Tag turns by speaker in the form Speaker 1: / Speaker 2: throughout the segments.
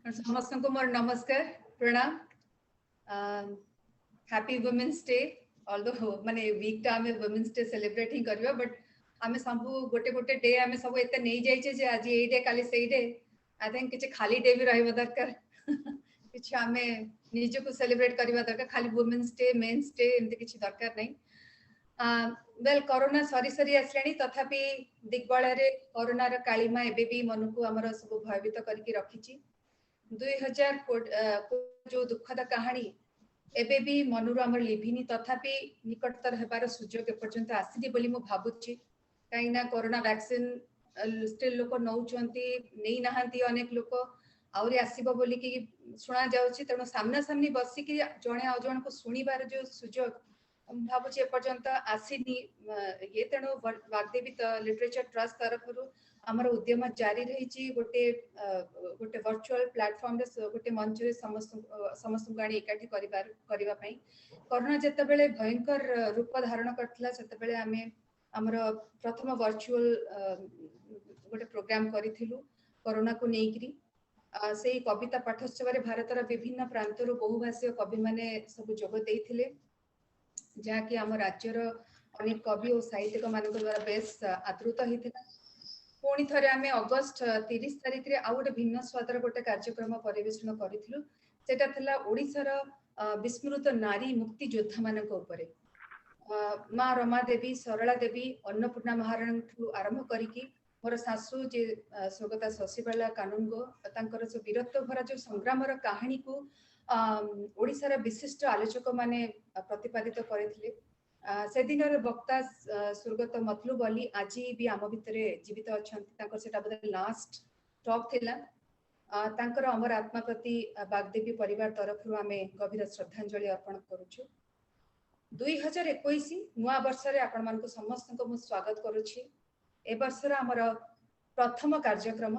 Speaker 1: समस्त को मोर नमस्कार प्रणाम। Happy women's day. ऑल्दो माने वीक टा हमें वुमेन्स डे सेलिब्रेट ही करबा, बट हमें सब गोटे गोटे डे हमें सब एते नहीं जाई छे जे आज ए डे काली सेई डे। आई थिंक किछ खाली डे भी रहबो दरकार। किछ हमें निज को सेलिब्रेट करबा दरकार, खाली वुमेन्स डे मेंस डे एंते किछ दरकार नहीं। वेल कोरोना सरी सरी आसलानी, तथापि दिग्बला रे कोरोना र कालीमा एबे भी मन को हमर सब भयभीत करके रखिची। 2000 जो दुखद कहानी एबे भी मनुर हमर लिभिनी, तथापि निकटतर हेबार सुजोग एपर्यंत आसीनी बोली मु भाबुची। काई ना कोरोना वैक्सीन स्टिल लोक नौचंती नहीं नहांती, अनेक लोक आउरी आसीबो बोली कि सुना जाउची। तेणु सामना सामनी बसी कि जणे आ जण को सुनिबार जो सुजोग भाबुची एपर्यंत आसीनी। ये तेणु वाग्देवी लिटरेचर ट्रस्ट तरफरु हमर उद्यम जारी रही। गोटे गोटे वर्चुअल प्लेटफॉर्म रे गोटे मंच रे समस्त गाड़ी एकाठी करिबा पई कोरोना जते बेले भयंकर रूप धारण करथिला, सेते बेले हमें हमर प्रथम वर्चुअल गोटे प्रोग्राम करिथिलु कोरोना को नेकरी। सेही कविता पाठोत्सव रे भारतर विभिन्न प्रांतर बहुभाषीय कवि माने सब जोग देइथिले, जहाँकि आम राज्यर अनेक कवि और साहित्यिक मान द्वारा बेस आदृत होता। पुणी थे आम अगस्ट 30 तारिख रे आउ गोटे भिन्न स्वादर गोटे कार्यक्रम परिवेषण करूँ। सेटा थिला ओडिशार विस्मृत नारी मुक्ति योद्धा मानक उपरे। माँ रमा देवी, सरला देवी, अन्नपूर्णा महाराणी ठू आरंभ करिकी मोर सासू जे स्वर्गता शशिबाला कानूनगो तांकर जो वीरत्व भरा जो संग्राम कहानी को ओडिशार विशिष्ट आलोचक माने प्रतिपादित करथिले। से दिन वक्ता स्वर्गत मतलूब अली आज भी आम भितर जीवित अच्छा। सेटा बोधे लास्ट टॉक थिला। तांकर अमर आत्मा प्रति बागदेवी परिवार तरफ आम गभीर श्रद्धांजलि अर्पण करुछु। 2021 नुआ वर्ष रे आपण मानको समस्त को मु स्वागत करुछि। ए वर्षर हमर प्रथम कार्यक्रम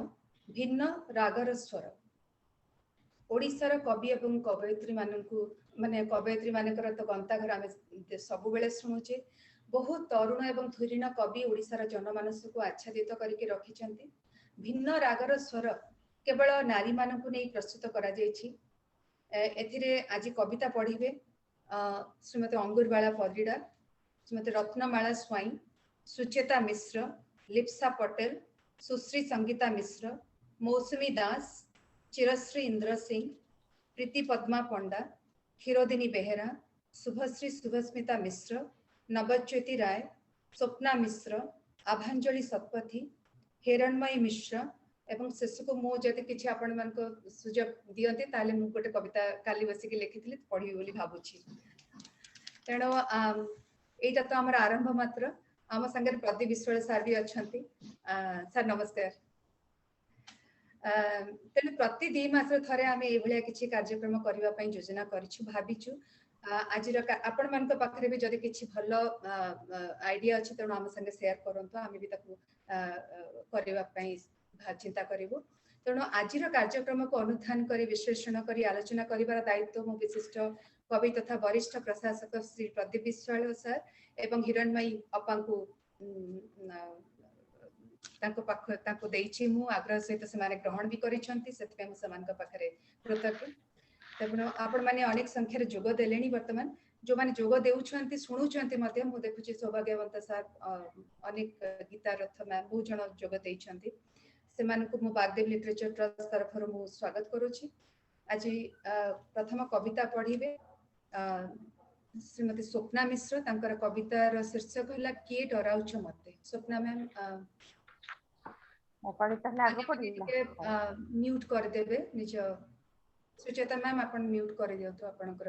Speaker 1: भिन्न रागर स्वर ओडिशार कवि एवं कवयित्री मानकु माने कवयित्री मानकर तो गंताघर आम सब बेले शुणुचे। बहुत तरुण एवं धुरीण कवि ओडिशार जनमानस को आच्छादित करके रखिछंती। भिन्न रागर स्वर केवल नारी मानकु नै प्रस्तुत करा जायछि। एथिरे आज कविता पढ़िबे श्रीमती अंगुरबाला परिडा, श्रीमती रत्नमाला स्वाई, सुचेता मिश्र, लिप्सा पटेल, सुश्री संगीता मिश्र, मौसुमी दास, चिरश्री इंद्र सिंह, प्रीति पद्मा पंडा, क्षीरोदिनी बेहेरा, शुभश्री शुभस्मिता मिश्र, नवज्योति राय, स्वप्ना मिश्र, आभांजलि सतपथी, हिरणमयी मिश्र एवं शेष को मो जदि किछि आपण मान को सुजोग दियंते ताले मु गोटे कविता काली बसी के लिखिथिली पढ़ी बोली भाबुछि। तेणु एटा तो हमर आरंभ मात्र। आम संगे प्रदीप विश्वाल सर भी अछंती। सर नमस्कार। तेणु प्रति 2 मास थरे आम एभलिया किछि कार्यक्रम करबा पई योजना करिछु भाबिछु। आज आपण मान पाखरे भी जदि किछि भलो आइडिया अछि तेणु आम संगे शेयर करंतो, आम भी ताकू करबा पई चिंता करिवो। तेणु आज कार्यक्रम को अनुधान करी विश्लेषण करी आलोचना करिवार दायित्व मो विशिष्ट कवि तथा वरिष्ठ प्रशासक श्री प्रदीप विश्वाल सर एवं हिरणमयी अपा को आग्रह सहित से ग्रहण भी करिसेंती। सेतपे मु पाखरे कृतज्ञ। तेणु आपण माने अनेक संख्यार जोग देलेनी। वर्तमान जो माने जोग देउछंती शुणुछंती मध्य मु देखुची सौभाग्यवंत सर अनेक गीता रथ मैम बहुत जन जोग देइछंती। से मानकु मु बागदेव लिटरेचर ट्रस्ट तरफर मु स्वागत करुछि। आज प्रथम कविता पढ़िबे श्रीमती स्वप्ना मिश्र। तांकर कवितार शीर्षक हला किए डराउछ मते। स्वप्ना मैम म्यूट कर देबे निज। सुचेता मैम अपन म्यूट कर दियंतु आपनकर,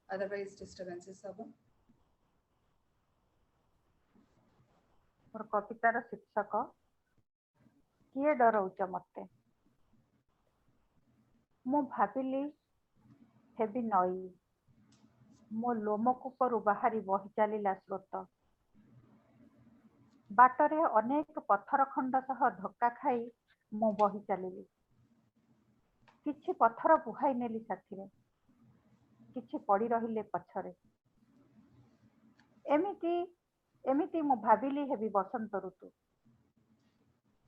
Speaker 1: अदरवाइज डिस्टर्बेंसेस सब।
Speaker 2: और कवितार शीर्षक किए डराउछ मते। मु भाबिली हेबी नई, मो लोमकूपरू बाहरी बही चलिला स्रोत। बाटरे अनेक पत्थर खंड सह धक्का खाई मु बही चलिली। किछि पत्थर बुहाई नेली साथिरे, किछि पड़ी रहिले पछरे। एमिति मु भाबिली हेबी बसंत ऋतु।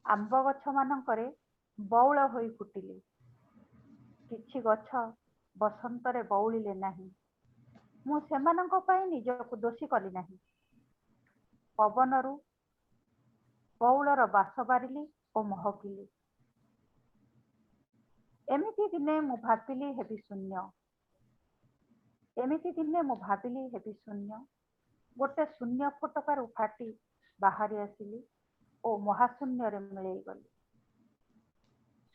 Speaker 2: आंब गछ मानकरे बौल होई फुटिले किछि गछ बसंतरे बौलिले नाही मु सेमानंक पई निजको दोषी कली नाही पवनरू बौलर बास बारिली ओ महकिली एमिति दिने मु भाबिली हेबी शून्य एमिति दिने मु भाबिली हेबी शून्य गोटे शून्य फटकारु फाटी बाहरी आसिली ओ महाशून्य रे मिलई गली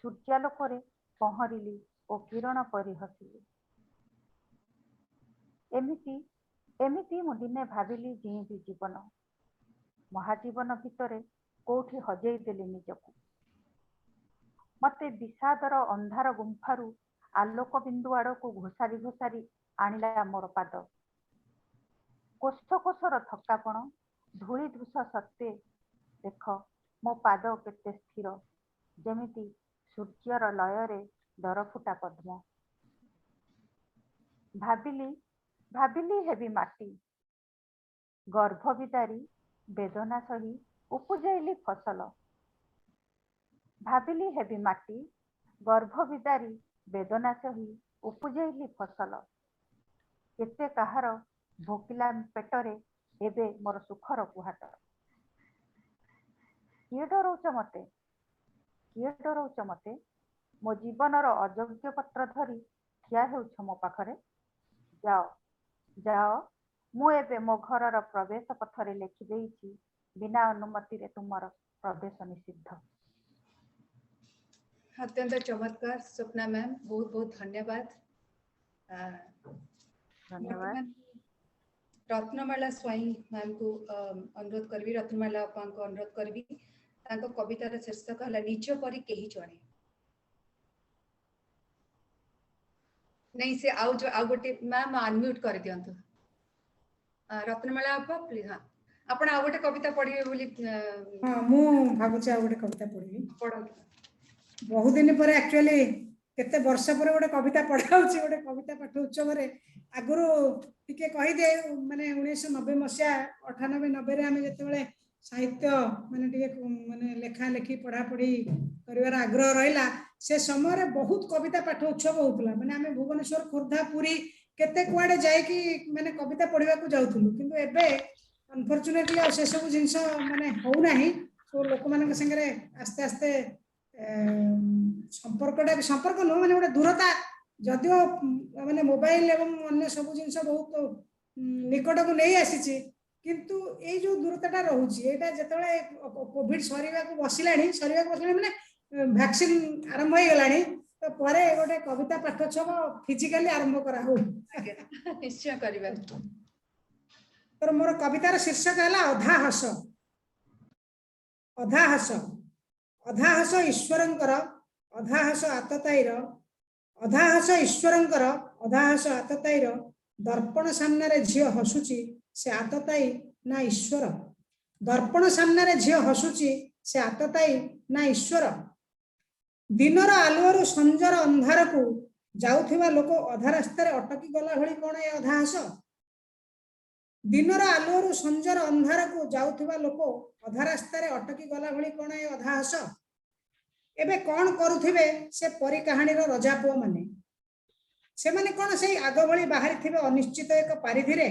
Speaker 2: सूर्यालोकरे पहरिली ओ किरण परी हसिली एमिति एमिति मु दिने भाबिली जीवी जीवन महाजीवन भितरे कोठी हजेई देली निजकु मते विषादर अंधार गुंफारू आलोक बिंदु आड़क घोषारी घोषारी आणिला मोर पाद कोष कोषर थकापण धूली धूस सत्ते देख मो पाद केते स्थिर जेमिति सूर्यर लयरे दरफुटा पद्म भाबिली भाबिली हेबी माटी गर्भ विदारी वेदना सही उपजेइली फसल भाबिली हेबी माटी गर्भ विदारी वेदना सही उपजेइली फसल केते काहार भोकिला पेटरे एबे मोर सुखर कुहाट किए डरौच मते मो जीवनर अयोग्य पत्र धरी ठिया हेउछ मो पाखरे जाओ जाओ मु एबे मो घरर प्रवेश पथरे लेखि देइछि बिना अनुमति रे तुमर प्रवेश निषिद्ध।
Speaker 1: अत्यंत चमत्कार स्वप्ना मैम, बहुत बहुत धन्यवाद।
Speaker 2: धन्यवाद।
Speaker 1: रत्नमाला स्वाई मैम को अनुरोध करबी, रत्नमाला आपा को अनुरोध करबी, तांको कवितार शीर्षक हला निज परी केही जणे नहीं से आउ जो आउ गोटे मैम अनम्यूट कर दियंतु। रत्नमाला आपा प्लीज। हां आपण आउ गोटे कविता पढिबे बोली।
Speaker 3: हां मु भाबुछ आउ गोटे कविता पढिबी।
Speaker 1: पढो।
Speaker 3: बहुत दिन पर एक्चुअली केते वर्ष पर गोटे कविता पढाउची, गोटे कविता पाठ उत्सव रे आगुरु टिके कहि दे माने 1990 मसिया 98 90 रे हमें जते बेले साहित्य माने टिके माने लेखा लेखी पढ़ा पढ़ी करिवार आग्रह रहिला से समय रे बहुत कविता पाठ उत्सव होतला। माने हमें भुवनेश्वर खोर्धा पुरी केते कुआडे जाय कि माने कविता पढिबा को जाउथुलु, किंतु एबे अनफॉर्चूनेटली से सब जिंस माने हो नाही। तो लोक मानक संगे आस्ते आस्ते संपर्क नो माने गोटे दूरता जदियो माने मोबाइल एवं अन्य सब जिंस बहुत निकट को नहीं आसी, किंतु ए जो दूरताटा रहउची एटा जतले कोविड सरीवा को बसिलाणी माने वैक्सीन आरंभ हो गलाणी, तो परे गोटे कविता पाठोत्सव फिजिकली आरंभ करा हो
Speaker 1: निश्चय करिबा।
Speaker 3: तो मोर कवितार शीर्षक है अधा हस। अधा हस अधा हस ईश्वरंकर अधा हस आतताईर, अधा हस ईश्वरंकर अधा हस आतताईर, दर्पण सामने झियो हसुची से आतताई ना ईश्वर, दर्पण सामने झियो हसुची से आतताई ना ईश्वर, दिनर आलुअरु संजर अंधार को जाउथिबा लोक अधा रास्ता रे अटकी गला भली कोन ए अधा हस, दिनर आलुअरु संजर अंधार को जाउथिबा लोक अधा रास्ता रे अटकी गला भली कोन ए अधा हस, एबे कोन करूथिबे से परी कहानी रो रजा पुओ माने, से माने कोन से आग भली बाहरी थिबे अनिश्चित एक पारिधि रे,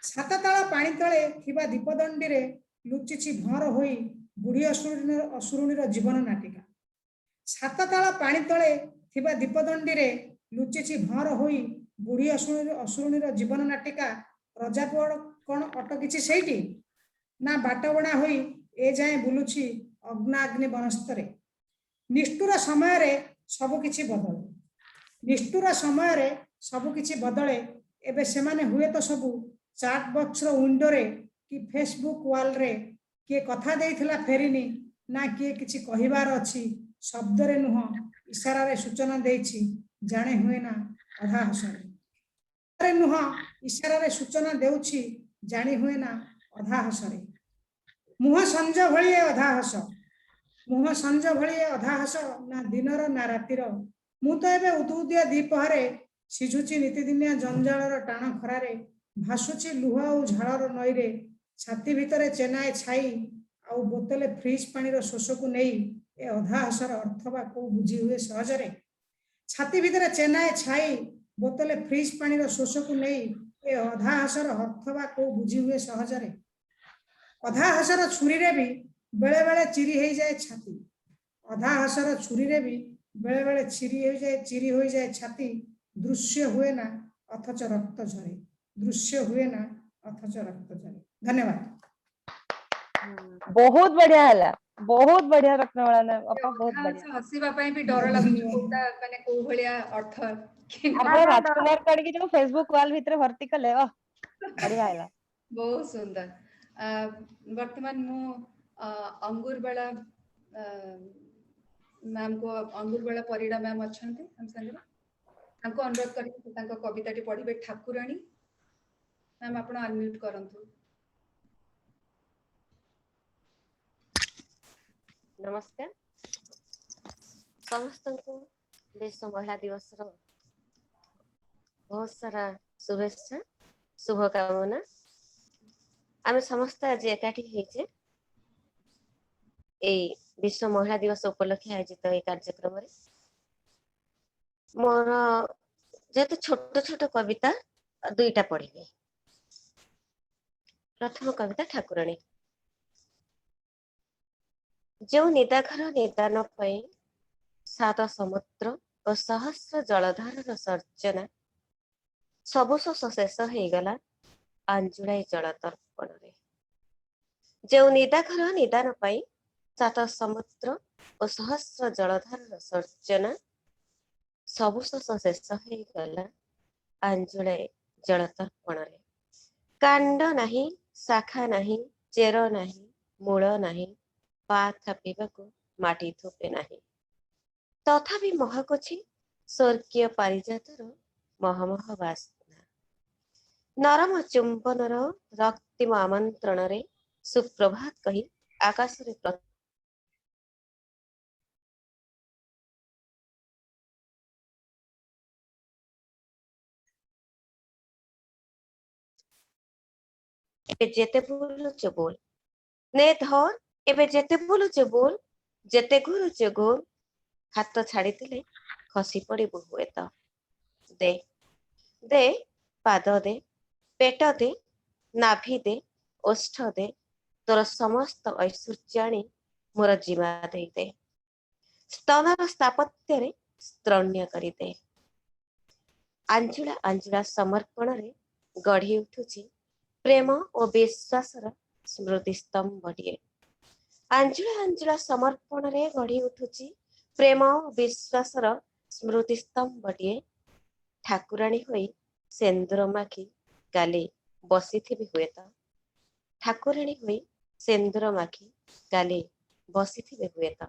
Speaker 3: सात ताला पानी तळे थिबा दीपदंडी रे लुचिछि भर होई बुढ़ी असुरुणी रो जीवन नाटिका, सात ताला पानी तळे थिबा दीपदंडी रे लुचिछि भर होई बुढ़ी असुरुणी रो जीवन नाटिका, रजा पुओ कोन अटकिछि सेठी ना बाटबणा होई ए जाए बुलुछि अग्नाग्नि वनस्तरे, निष्ठुर समय रे सब किछि बदले, निष्ठुर समय रे सब किछि बदले, एबे से माने हुए तो सब चाट बॉक्स रो विंडो रे कि फेसबुक वाल रे के कथा देइथिला फेरिनी ना किए किछि कहिबार अछि, शब्द रे नुह इशारा रे सूचना देइछि जाने हुए ना अधा हसरे, नुह इशारा रे सूचना देउछि जानी हुए ना अधा हसरे, मुह संज भली अधा हस, मुह संज भली अधा हस ना दिनर ना रातिर, मु तो एबे उदुदिया दीपहरे सिझुची नीतिदिनिया जंजालर टाण खरारे, भासुची लुह और झालर नई रे, छाती भितरे चेनाए छाई आउ बोतले फ्रिज पानी रो शोष को नहीं ए अधा हसर अर्थ बा को बुझी हुए सहजरे छाती भितर चेनाए छाई बोतले फ्रिज पानी शोष को नहीं ए अधा हसर अर्थ बा को बुझी हुए सहजरे अधा हसर छुरी रे भी बेले बेले चिरी हो जाए छाती अधा हसर छुरी रे भी बेले बेले चिरी हो जाए छाती दृश्य हुए ना अथच रक्त झरे दृश्य हुए ना अथच रक्त झरे धन्यवाद
Speaker 4: बहुत बढ़िया है बहुत बढ़िया रत्नवाला ने अपा बहुत
Speaker 1: हाँ,
Speaker 4: बढ़िया
Speaker 1: हसीबा ପାଇଁ ବି ଡର ଲାଗୁଛି କୋଉଟା ମାନେ କୋଉ ଭଳିଆ अर्थ कि
Speaker 4: ଆପଣ ରାଜକୁମାର କାଢିକି ଯୋଉ ଫେସବୁक ୱାଲ ଭିତରେ ଭର୍ତ୍ତି କଲେ बढ़िया है
Speaker 1: बहुत सुंदर वर्तमान मु अंगूर बेला मैम को अंगूर बेला परिडा मैम अच्छंती हम संगे तांको अनुरोध करी तांको कविताटी पढ़िबे ठाकुराणी मैम आपण अनम्यूट करंतु
Speaker 5: नमस्कार समस्त को विश्व महिला दिवस बहुत सारा शुभेच्छा शुभकामना आम समस्त आज एकाठी होइछे ए विश्व महिला दिवस उपलक्षे आयोजित ये कार्यक्रम मोर जेते छोट छोट कविता दुईटा पढ़िबे प्रथम कविता ठाकुराणी जो निदाघर निदान पाई सात समुद्र और सहस्र जलधार सर्जना सबुस शेष हो गला आंजुड़ाई जल तर्पण जो निदाघर निदान पाई सात समुद्र और सहस्र जलधार सर्जना सबुस शेष हो गला आंजुड़ाई जल तर्पण कांड नहीं शाखा नहीं चेर नहीं मूल नहीं पा थापिबाकू माटी थोपे नहीं तथापि महकुछि स्वर्गीय पारिजातर महमह बासना नरम चुंबनर रक्तिम आमंत्रण रे सुप्रभात कही आकाश रे जेते बोलुछ बोल ने धर एबे जेते बोलुछ बोल जेते घुरुछ गोल हाथ छाड़ी खसी पड़ू हुए तो दे दे पाद दे पेट दे नाभि दे ओष्ठ दे तोर समस्त ऐश्वर्य आनी मोर जीवा दे दे स्तनर स्थापत्य स्त्रण्य करी दे आंजुला आंजुला समर्पण रे गढ़ी उठुची प्रेम और विश्वासर स्मृति स्तंभटिए आंजुला आंजुला समर्पण रे गढ़ी उठुची प्रेम और विश्वासर स्मृति स्तंभटिए ठाकुराणी होई सेंदुर माखी काली बसिथिबी हुए तो ठाकुराणी होई सेंदुर माखी काली बसिथिबी हुए तो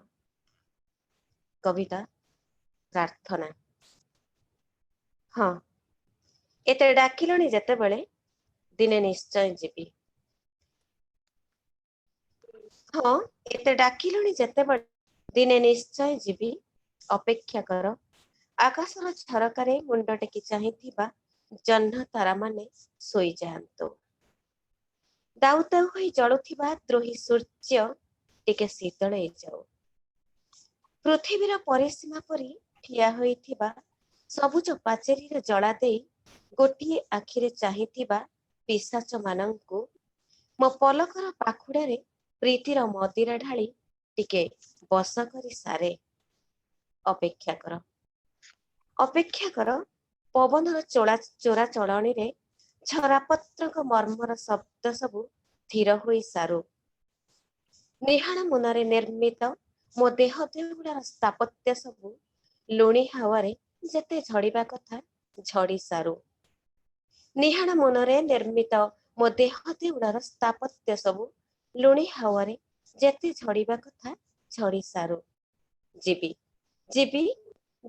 Speaker 5: कविता प्रार्थना हाँ एते डाकिलणी जेते बेले दिने निश्चय जीवी हाँ एते डाकिलणी जेते बेले दिने निश्चय जीवी अपेक्षा कर आकाशर झरकारे मुंड टेकी चाहिथिबा जह्न तारा माने सोई जाहंतो दाउ दाउ होई जळुथिबा द्रोही सूर्य टिके शीतल जाओ पृथ्वीर परिसीमा परी ठिया होइथिबा सबुज पाचेरी जला देई गोटिए आखिरे चाहिथिबा पिशाच मानंकु मो पलकर पाखुड़ारे प्रीतिर मदिरा ढाली टिके बस करी सारे अपेक्षा कर पवनर चोरा चलणी रे झरापत्र मर्मर शब्द सबु स्थिर होई सारू निहाण मुनरे निर्मित मो देह देउड़ार स्थापत्य सबु लुणी हावारे जेते झड़िबा कथा झड़ी सारू निहाण मनरे निर्मित मो देह देउड़ार स्थापत्य सबु लुणी हावारे जेते झड़िबा कथा झड़ी सारू जीवी जीवी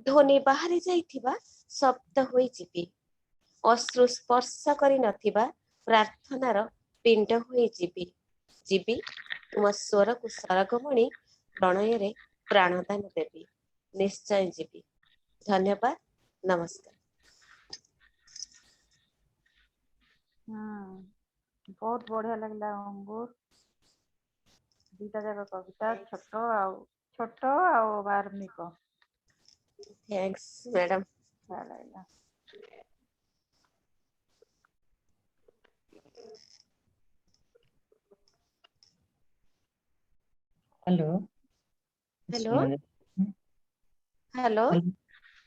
Speaker 5: ध्वनि बाहरी जाइथिबा शब्द होई जीवी अश्रु स्पर्श करी नथिबा प्रार्थनार पिंड होई जीवी जीवी तुम स्वर को सरगमणि प्रणय रे प्राणदान देवी निश्चय जीवी धन्यवाद नमस्कार
Speaker 2: बहुत बढ़िया लगला अंगूर दीटा जाक कविता छोट आ छोट आ मार्मिक
Speaker 5: थैंक्स मैडम।
Speaker 2: लागला।
Speaker 6: हेलो
Speaker 5: हेलो हेलो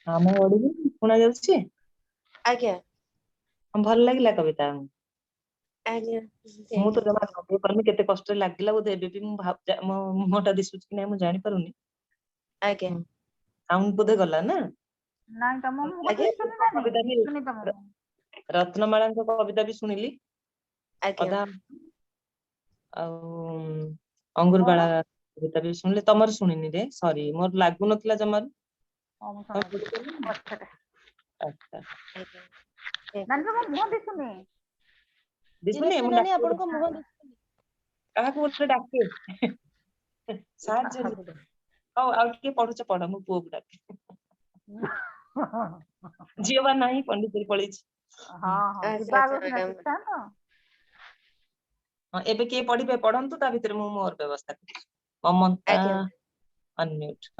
Speaker 6: हाँ मैं ओडिबल सुना जाଉଛି
Speaker 5: आज्ञा
Speaker 6: ଭଲ ଲାଗିଲା କବିତା
Speaker 5: आज्ञा
Speaker 6: ମୁଁ ତ ଜମା ଭାବି ପାରୁନି କେତେ କଷ୍ଟ ଲାଗିଲା ବୋଧେ ଏବେ ବି ମୁଁ ମୋ ମୁହଁଟା ଦିଶୁଛି କି ନାଇଁ ମୁଁ ଜାଣି ପାରୁନି
Speaker 5: आज्ञा
Speaker 6: ସାଉଣ୍ଡ ବୋଧେ ଗଲା ନା
Speaker 2: ନାଇଁ ତମ ମୁହଁ
Speaker 5: ଆଜ୍ଞା,
Speaker 2: ଦିଶୁନି ନା
Speaker 6: କବିତା ବି
Speaker 2: ଦିଶୁନି ତମ ମୁହଁ।
Speaker 6: ରତ୍ନମାଳାଙ୍କ କବିତା ବି ଶୁଣିଲି
Speaker 5: आज्ञा
Speaker 6: ଅଧା ଆଉ ଅଙ୍ଗୁରବାଳା କବିତା ବି ଶୁଣିଲି ତମର ଶୁଣିନି ରେ ସରି ମୋର ଲାଗୁନଥିଲା ଜମାରୁ
Speaker 2: ହଁ ମୁଁ
Speaker 6: ତମେ
Speaker 2: ଶୁଣୁଛି
Speaker 6: ପଢିପାରିଲ?
Speaker 2: ପଛରେ
Speaker 6: ଆଚ୍ଛା
Speaker 2: ନାଇଁ ତମ ମୁହଁ ଦିଶୁନି।
Speaker 6: ଦିଶୁନି
Speaker 4: ଚିରଶ୍ରୀ
Speaker 6: ମୁଁ
Speaker 4: ନାନୀ
Speaker 6: ଡାକେ
Speaker 4: ଆପଣଙ୍କ ମୁହଁ ଦିଶୁନି।
Speaker 6: କାହାକୁ ଗୋଟେ ଡାକେ ସାହାଯ୍ୟ ହଉ ଆଉ ଟିକେ ପଢୁଛ ପଢ ମୁଁ ପୁଅକୁ ଡାକେ ଝିଅ ବା ନାହିଁ ପଣ୍ଡିଚେରୀ ପଳେଇଛି
Speaker 2: ହଁ ହଁ
Speaker 5: ଆଚ୍ଛା
Speaker 2: ଯିବା
Speaker 5: ଆଚ୍ଛା
Speaker 2: ଆଗରୁ ସିନା
Speaker 5: ମ୍ୟାଡାମ
Speaker 2: ଶିଖିଥାନ୍ତ।
Speaker 6: ହଁ ଏବେ କିଏ ପଢିବେ ପଢନ୍ତୁ ତା ଭିତରେ ମୁଁ ମୋର ବ୍ୟବସ୍ଥା କରୁଛି ମମତା
Speaker 5: ଆଜ୍ଞା
Speaker 6: ଅନମ୍ୟୁଟ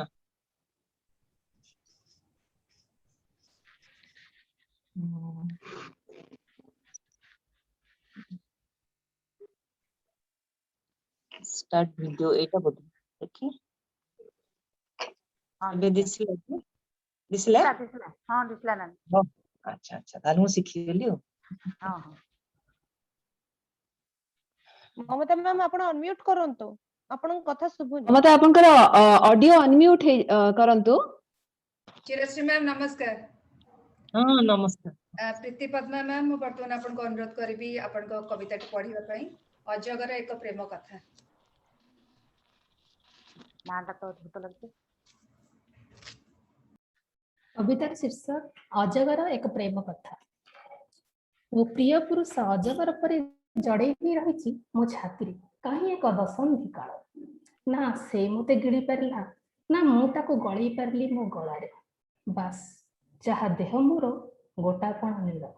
Speaker 6: ହଁ स्टार्ट वीडियो एटा बोल देखी
Speaker 2: ହଁ
Speaker 6: ଏବେ
Speaker 2: ଦିଶିଲା
Speaker 6: ଦିଶିଲା
Speaker 2: ଦିଶିଲା ହଁ ଦିଶିଲା ନାନୀ
Speaker 6: ହଁ ଆଚ୍ଛା ଆଚ୍ଛା ତାହେଲେ ମୁଁ ଶିଖିଗଲି ଆଉ
Speaker 2: ହଁ ହଁ
Speaker 4: ମମତା ମ୍ୟାମ୍ ଆପଣ ଅନମ୍ୟୁଟ କରନ୍ତୁ ଆପଣଙ୍କ କଥା ଶୁଭୁନି।
Speaker 7: ମମତା ଆପଣଙ୍କର ଅଡିଓ ଅନମ୍ୟୁଟ କରନ୍ତୁ।
Speaker 1: चिरश्री मैम नमस्कार।
Speaker 6: ହଁ ନମସ୍କାର
Speaker 1: प्रीति पद्मा मैम ମୁଁ ବର୍ତ୍ତମାନ ଆପଣଙ୍କୁ ଅନୁରୋଧ କରିବି ଆପଣଙ୍କ କବିତାଟି ପଢିବା ପାଇଁ ଅଜଗର ଏକ ପ୍ରେମ କଥା।
Speaker 2: ନାଁଟା ତ ଅଦ୍ଭୁତ ଲାଗୁଛି।
Speaker 8: କବିତାର ଶୀର୍ଷକ ଅଜଗର ଏକ ପ୍ରେମ କଥା। ମୋ ପ୍ରିୟ ପୁରୁଷ ଅଜଗର ପରି ଜଡେଇ ହୋଇ ରହିଛି ମୋ ଛାତିରେ କାହିଁ ଏକ ଦଶନ୍ଧି କାଳ। ନା ସେ ମୋତେ ଗିଳି ପାରିଲା ନା ମୁଁ ତାକୁ ଗଳେଇ ପାରିଲି ମୋ ଗଳାରେ। ବାସ୍ ଯାହା ଦେହ ମୋର ଗୋଟାପଣ ନୀଳ।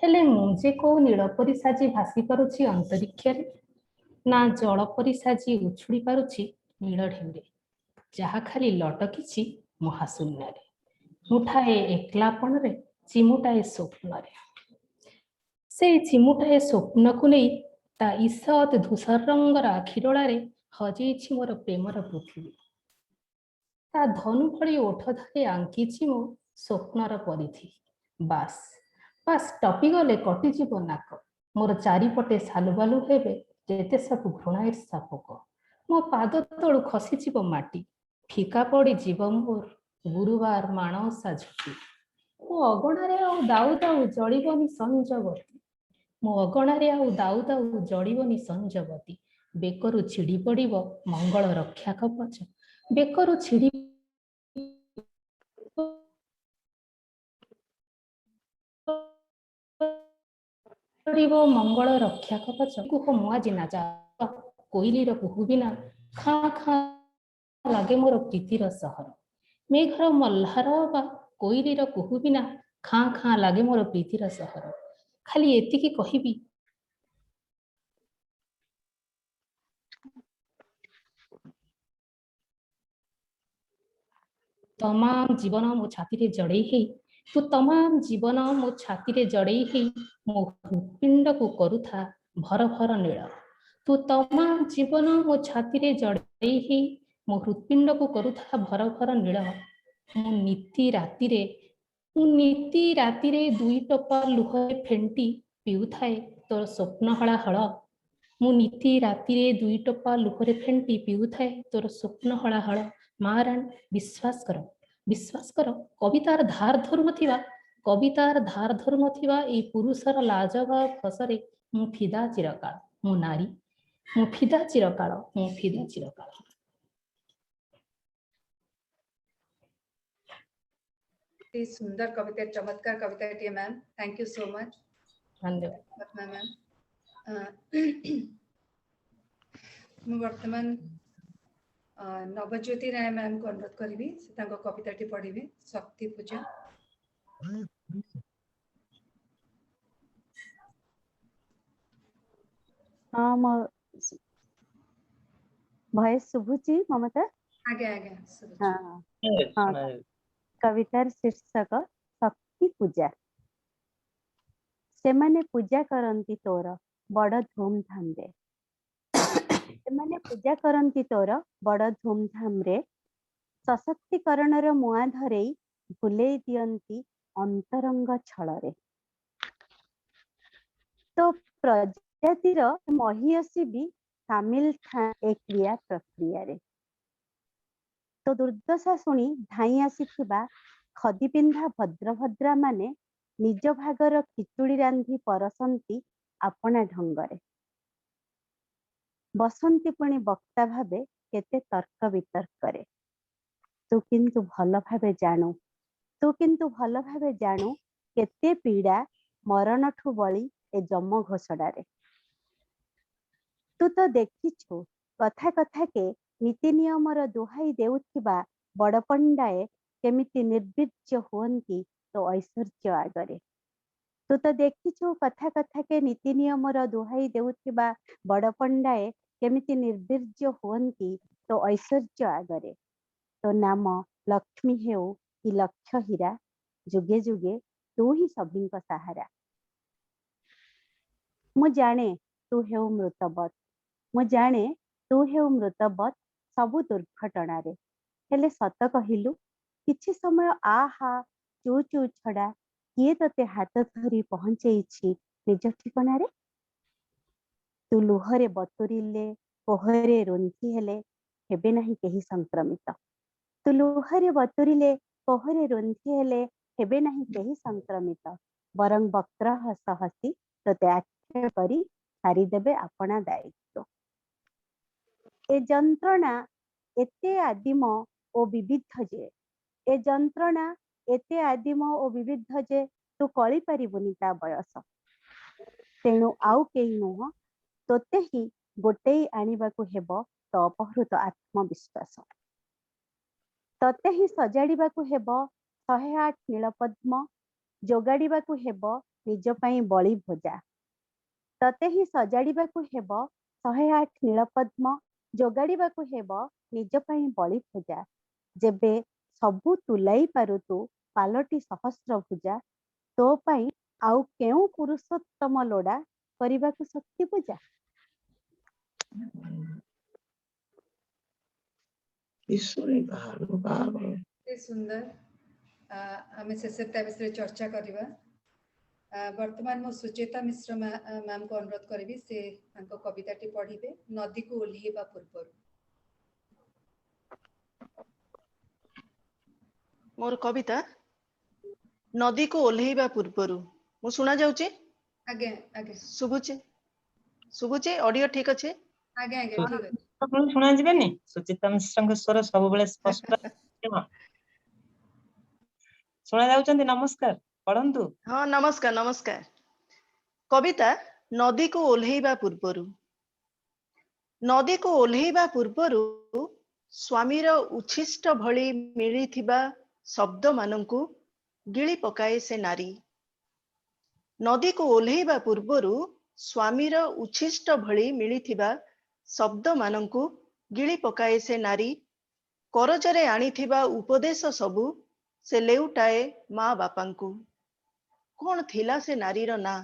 Speaker 8: ହେଲେ ମୁଁ ଯେ କୋଉ ନୀଳ ପରି ସାଜି ଭାସି ପାରୁଛି ଅନ୍ତରିକ୍ଷରେ ନା ଜଳ ପରି ସାଜି ଉଛୁଳି ପାରୁଛି ନୀଳ ଢେଉରେ ଯାହା ଖାଲି ଲଟକିଛି ମହାଶୂନ୍ୟରେ। ମୁଠାଏ ଏକଲାପଣରେ ଚିମୁଟାଏ ସ୍ୱପ୍ନରେ ସେଇ ଚିମୁଟାଏ ସ୍ୱପ୍ନକୁ ନେଇ ତା ଈଷତ୍ ଧୂସର ରଙ୍ଗର ଆଖିଡୋଳାରେ ହଜେଇଛି ମୋର ପ୍ରେମର ପୃଥିବୀ। ତା ଧନୁ ଭଳି ଓଠ ଧରି ଆଙ୍କିଛି ମୋ ସ୍ୱପ୍ନର ପରିଧି। ବାସ୍ ବାସ୍ ଟପିଗଲେ କଟିଯିବ ନାକ ମୋର ଚାରିପଟେ ସାଲୁବାଲୁ ହେବେ ଯେତେ ସବୁ ଘୃଣା ଈର୍ଷା ପୋକ। ମୋ ପାଦ ତଳୁ ଖସିଯିବ ମାଟି ଫିକା ପଡିଯିବ ମୋର ଗୁରୁବାର ମାଣଓଷା ଝୁଟି। ମୋ ଅଗଣାରେ ଆଉ ଦାଉ ଦାଉ ଜଳିବନି ସଞ୍ଜବତୀ। ମୋ ଅଗଣାରେ ଆଉ ଦାଉ ଦାଉ ଜଳିବନି ସଞ୍ଜବତୀ। ବେକରୁ ଛିଡ଼ି ପଡ଼ିବ ମଙ୍ଗଳ ରକ୍ଷା କବଚ ବେକରୁ ଛିଡ଼ି ପଡ଼ିବ ମଙ୍ଗଳ ରକ୍ଷା କବଚ। କୁହ ମୁଁ ଆଜି ନାଚ କୋଇଲିର କୁହୁ ବିନା ଖାଁ ଖାଁ ଲାଗେ ମୋର ପ୍ରୀତିର ସହର। ମେଘର ମଲ୍ଲାର ବା କୋଇଲିର କୁହୁ ବିନା ଖାଁ ଖାଁ ଲାଗେ ମୋର ପ୍ରୀତିର ସହର। ଖାଲି ଏତିକି କହିବି ତମାମ ଜୀବନ ମୋ ଛାତିରେ ଜଡ଼େଇ ହେଇ ତୁ ତମାମ ଜୀବନ ମୋ ଛାତିରେ ଜଡ଼େଇ ହେଇ ମୋ ହୃତ୍ପିଣ୍ଡକୁ କରୁଥା ଭର ଭର ନୀଳ। ତୁ ତମାମ ଜୀବନ ମୋ ଛାତିରେ ଜଡ଼େଇ ହେଇ ମୋ ହୃତ୍ପିଣ୍ଡକୁ କରୁଥା ଭର ଭର ନୀଳ। ମୁଁ ନିତି ରାତିରେ ଦୁଇ ଟୋପା ଲୁହରେ ଫେଣ୍ଟି ପିଉଥାଏ ତୋର ସ୍ୱପ୍ନ ହଳା ହଳ। ମୁଁ ନିତି ରାତିରେ ଦୁଇ ଟୋପା ଲୁହରେ ଫେଣ୍ଟି ପିଉଥାଏ ତୋର ସ୍ୱପ୍ନ ହଳା ହଳ। ମା ରାଣୀ ବିଶ୍ୱାସ କର କବିତାର ଧାର ଧରୁ ନଥିବା ଏଇ ପୁରୁଷର ଲାଜବାବ ହସରେ ମୁଁ ଫିଦା ଚିରକାଳ। ମୁଁ ନାରୀ ମୁଁ ଫିଦା ଚିରକାଳ ମୁଁ ଫିଦା ଚିରକାଳ।
Speaker 1: सुंदर कविता चमत्कार कविता ma'am thank you so much
Speaker 8: ଧନ୍ୟବାଦ।
Speaker 1: पद्मा मैम। ମୁଁ ବର୍ତ୍ତମାନ ନବଜ୍ୟୋତି ରାୟ ମ୍ୟାମ୍ କୁ ଅନୁରୋଧ କରିବି ସେ ତାଙ୍କ କବିତାଟି ପଢିବେ ଶକ୍ତି ପୂଜା।
Speaker 9: ହଁ ମୋ ଭଏସ ଶୁଭୁଛି ମମତା?
Speaker 1: आगे आगे सुरुचि।
Speaker 2: हाँ
Speaker 6: ଶୁଣାଯାଉଛି।
Speaker 2: कवितार शीर्षक शक्ति पूजा। सेमाने पूजा करंती तोर बड़ धूमधाम रे। सेमाने पूजा करंती तोर बड़ धूमधाम रे। सशक्तिकरणर मुआ धरेई भुलेई दियंती अंतरंग छଳରେ। तो प्रजातिर महियसी भी सामिल था ए क्रिया प्रक्रिया रे। तो दुर्दशा शुणी धाई आसीथिबा खदी पिंधा भद्रभद्रा माने निज भागर खिचुड़ी रांधि परसंती आपना ढंगरे। बसंती पुणी बक्ता भावे केते तर्क वितर्करे। तू किंतु भल भावे जानू, तू किंतु भल भावे जानू केते पीड़ा मरणठू बळी ए जम घोषडारे। तू तो देखिछु कथा कथा के नीति नियमर दुहाई देउथिबा बड़ पंडाए केमिति निर्बीर्य हुअंती तो ऐश्वर्य आगरे। तू तो देखिछु कथा कथा के नीति नियमर दुहाई देउथिबा बड़ पंडाए केमिति निर्बीर्य हुअंती तो ऐश्वर्य आगरे। तो नाम लक्ष्मी हेउ कि लक्ष्य हीरा जुगे जुगे तू ही सभिंक सहारा। मु जाने तू हेउ मृतबत, मु जाने तू हेउ मृतबत सबु दुर्घटना रे। हेले सत कहिलु किछि समय आहा चू चू छड़ा किए तते हाथ धरी पहुंचेइछि निज ठिकाना रे। तू लुहरे बतुरिले कोहरे रुंधी हेले हेबे नाही केही संक्रमित। तू लुहरे बतुरिले कोहरे रुंधी हेले हेबे नाही केही संक्रमित। बरं वक्र हस हसी तते आख्या करी सारी देबे अपना दायित्व। ए जंत्रणा एते आदिम ओ विविध जे, ए जंत्रणा एते आदिम ओ विविध जे तू कळी पारिबुनी ता बयस। तेणु आउ केही नुह तोते ही गोटेई आनिबाकु हेब तो अपहृत आत्मविश्वास। तते ही सजाड़िबाकु हेब 108 नीलपद्म, जोगाड़िबाकु हेब निज पई बळी भोजा। तते ही सजाड़िबाकु हेब 108 नीलपद्म, जोगाड़िबाकु हेब निज पई बळी भोजा। जेबे सबु तुलाई पारुतु पालटी सहस्र भुजा, तो पई आउ केउ पुरुषोत्तम लोड़ा करिबाकु शक्ति पूजा।
Speaker 1: एते सुंदर आमे शेषता विषय चर्चा करिबा। वर्तमान मो सुचेता मिश्र मैम को अनुरोध करी से कविताटी पढ़िबे नदी को ओल्हेबा पूर्व।
Speaker 9: मोर कविता नदी को ओल्हेबा पूर्वरु मु सुना जाउची।
Speaker 1: आगे आगे
Speaker 9: सुबुची सुबुची ऑडियो ठीक अछि।
Speaker 1: आगे आगे ठीक अछि।
Speaker 6: ଆପଣ ଶୁଣା ଯିବେନି ସୁଚିତା ମିଶ୍ରଙ୍କ ସ୍ୱର ସବୁବେଳେ ସ୍ପଷ୍ଟ ଥିବ। ଶୁଣା ଯାଉଛନ୍ତି? ନମସ୍କାର, ପଢନ୍ତୁ।
Speaker 9: हाँ नमस्कार नमस्कार। कविता नदी को ओल्हेबा पूर्वरु। नदी को ओल्हेबा पूर्वरु स्वामीर उच्छिष्ट भଳି मिलिथिबा शब्द मानंकु गिळी पकाए से नारी। नदी को ओल्हेबा पूर्वरु स्वामीर उच्छिष्ट भଳି मिलिथिबा शब्द मानंकु गिळी पकाए से नारी। करजरे आनिथिबा उपदेश सबु से लेउटाए माँ बापांकु। कौन थिला से नारीर ना?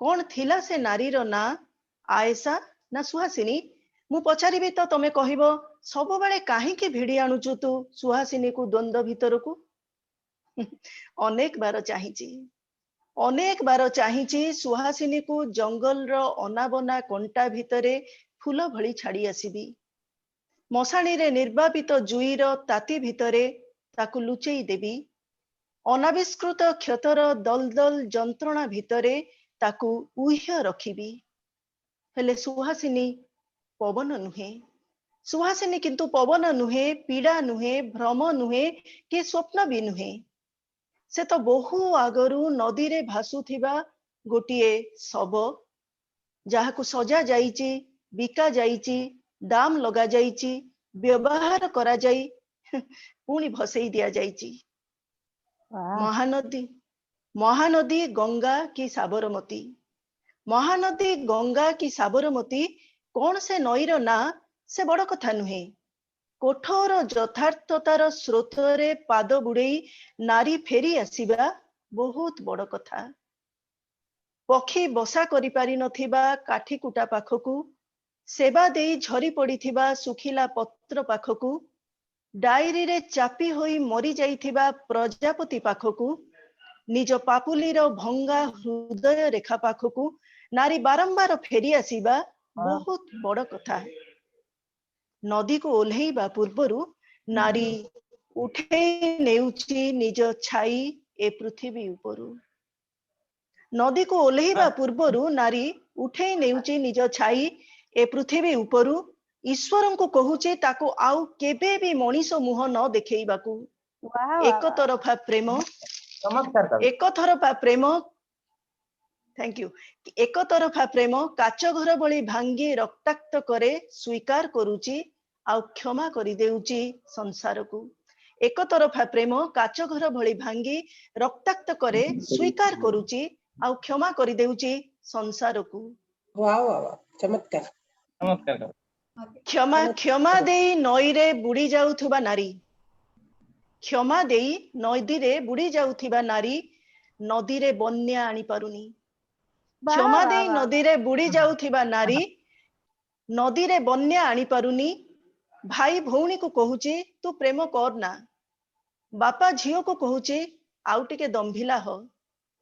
Speaker 9: कौन थिला से नारीर ना? आयसा ना सुहासिनी? मु पचारिबी तो तमे कहिबो सब बेले काहेकि भिड़ी आणुचु तू सुहासिनी को द्वंद्व भितरकू। अनेक बार चाहिची सुहासिनी को जंगल रो अनाबना कंटा भितरे फूल भली छाड़ी आसीबी। मशाणी रे निर्वापित जुईर ताती भितरे ताकू लुचेई देबी। अनाविष्कृत क्षतर दलदल जंत्रणा भितरे ताकू उह्य रखिबी। हेले सुहासिनी पवन नुहे। सुहासिनी किंतु पवन नुहे, पीड़ा नुहे, भ्रम नुहे कि स्वप्न भी नुहे। से तो बहु आगरू नदी रे भासुथिबा गोटिए शव जाहाकू सजा जाइची, बिका जाइची, दाम लगा जाइची, व्यवहार करा जाई पुणी भसेई दिया जाइची। महानदी महानदी गंगा की साबरमती। महानदी गंगा की साबरमती कौन से नईर ना से बड़ कथा नुहे। कठोर यथार्थतार स्रोतरे पाद बुड़ेई नारी फेरी आसिबा बहुत बड़ कथा। पक्षी बसा करि पारि नथिबा काठी कुटा पाखकू, सेवा देई झरी पड़िथिबा सुखिला पत्र पाखकू, डायरी रे चापी होई मरी जाइथिबा प्रजापति पाखकू, निज पापुलीर भंगा हृदय रेखा पाखकू नारी बारंबार फेरी आसिबा बहुत बड़ कथा। नदी को ओल्हेइबा पूर्वरु नारी उठेई नेउची निज छाई ए पृथ्वी उपरु। नदी को ओल्हेइबा पूर्वरु नारी उठेई नेउची निज छाई ए पृथ्वी उपरु। ईश्वर को कहूचे ताको आउ केबे भी मनीष मुह न देखेइबाकू। एक तरफा प्रेम एक तरफा प्रेम थैंक यू एक तरफा प्रेम काच घर भली भांगी रक्ताक्त करे स्वीकार करूची आउ क्षमा करी देउची संसार को। एक तरफा प्रेम काच घर भली भांगी रक्ताक्त करे स्वीकार करूची आउ क्षमा करी देउची संसार को।
Speaker 10: वाह वाह वाह चमत्कार
Speaker 6: चमत्कार।
Speaker 9: क्षमा क्षमा देई नई रे बुड़ी जाउथुबा नारी, क्षमा देई नदी रे बुड़ी जाउथिबा नारी नदी रे बन्या आनी पारुनी। क्षमा देई नदी रे बुड़ी जाउथिबा नारी नदी रे बन्या आनी पारुनी। भाई भौणी को कहूची तू प्रेम कर ना, बापा झियो को कहूची आउ टिके दंभिला हो,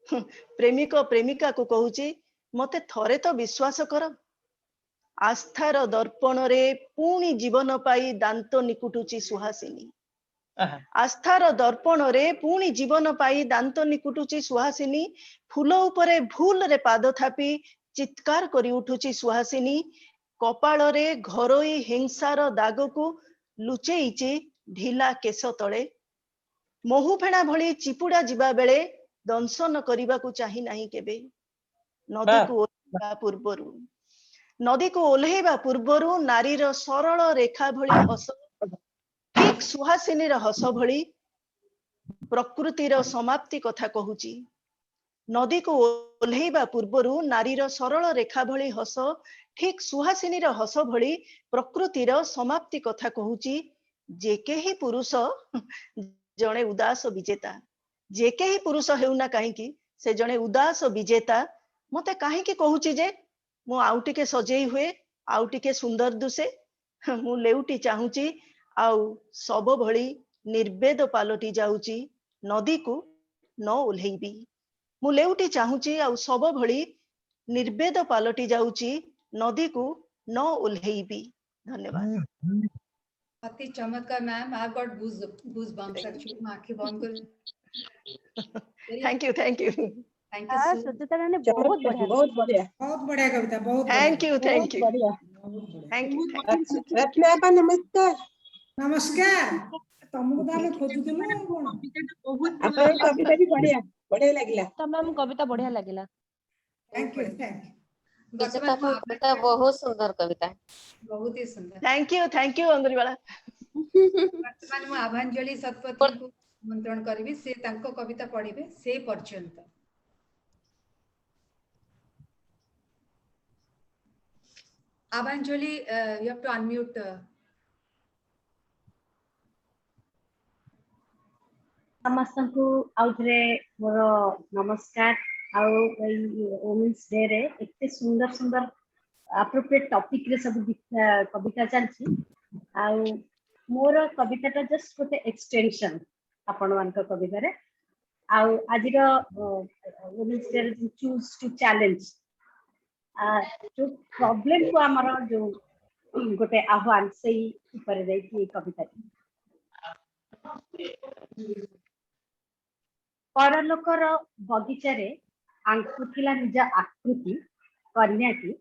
Speaker 9: प्रेमिक प्रेमिका को कहूची मते थरे तो विश्वास कर। आस्थार दर्पण रे पुणी जीवन पाई दांत निकुटुची सुहासिनी। आस्थार दर्पण रे पुणी जीवन पाई दांत निकुटुची सुहासिनी। फूल उपरे भूल रे पाद थापी चित्कार करी उठुची सुहासिनी। कपाल रे घरोई हिंसार दाग को लुचेईची ढिला केश तले। महु फेणा भली चिपुड़ा जिबा बेले दंशन करने को चाही नहीं केबे। नदी को ओल्हेइबा पूर्वरु नदी को ओल्हेइबा पूर्वरु नारीर सरल रेखा भली हस ठीक सुहासिनीर हस भली प्रकृतिर समाप्ति कथा कहूची। नदी को ओल्हेइबा पूर्वरु नारीर सरल रेखा भली हस ठीक सुहासिनीर हस भली प्रकृतिर समाप्ति कथा कहूची। जेके ही पुरुष जणे उदास विजेता, जेके ही पुरुष हेउना काहींकी से जणे उदास विजेता। मते काहींकी कहूची जे मु आउ टिके सजेई हुए, आउ टिके सुंदर दुसे, मु लेउटी चाहूची आउ सब भली निर्वेद पालटी जाउची। नदी को न ओल्हेइबी, मु लेउटी चाहूची आउ सब भली निर्वेद पालटी जाउची। नदी को न ओल्हेइबी। धन्यवाद।
Speaker 1: अति चमत्कार ma'am. I got goose bumps actually. मैं आंखें बंद कर।
Speaker 9: Thank you thank you
Speaker 1: thank you so
Speaker 4: Suchita Rani बहुत बढ़िया
Speaker 10: बहुत बढ़िया
Speaker 3: बहुत बढ़िया कविता, बहुत
Speaker 9: थैंक यू
Speaker 4: बहुत बढ़िया।
Speaker 9: Thank you.
Speaker 10: रत्ना आपा नमस्कार
Speaker 3: नमस्कार। तुमको ताले खोजुथिलु कोन?
Speaker 10: आपन कविता भी बढ़िया बढ़िया लागिला।
Speaker 4: तो मैम कविता बढ़िया लगिला।
Speaker 3: Thank you thank you.
Speaker 5: कविता बहुत सुंदर कविता,
Speaker 1: बहुत ही सुंदर।
Speaker 9: थैंक यू अंगुरीवाला।
Speaker 1: वर्तमान मु आभांजलि शतपथी को आमंत्रण करिवि, से तांको कविता पढ़िबे से पर्यंत। आभांजलि you have to unmute.
Speaker 11: समस्तଙ୍କୁ आउथरे मोर नमस्कार। आउ वुमेन्स डे रे एते सुंदर सुंदर एप्रोप्रिएट टॉपिक रे सब कविता चलछि। आउ मोर कविताटा जस्ट गोटे एक्सटेंशन आपण मानक कविता रे। आउ आजिर वुमेन्स डे रे चूज टू चैलेंज जो प्रॉब्लम को हमर जो गोटे आह्वान से ऊपर रे की कविता। परलोकर बगीचारे आंकुथिला निज आकृति कन्याटी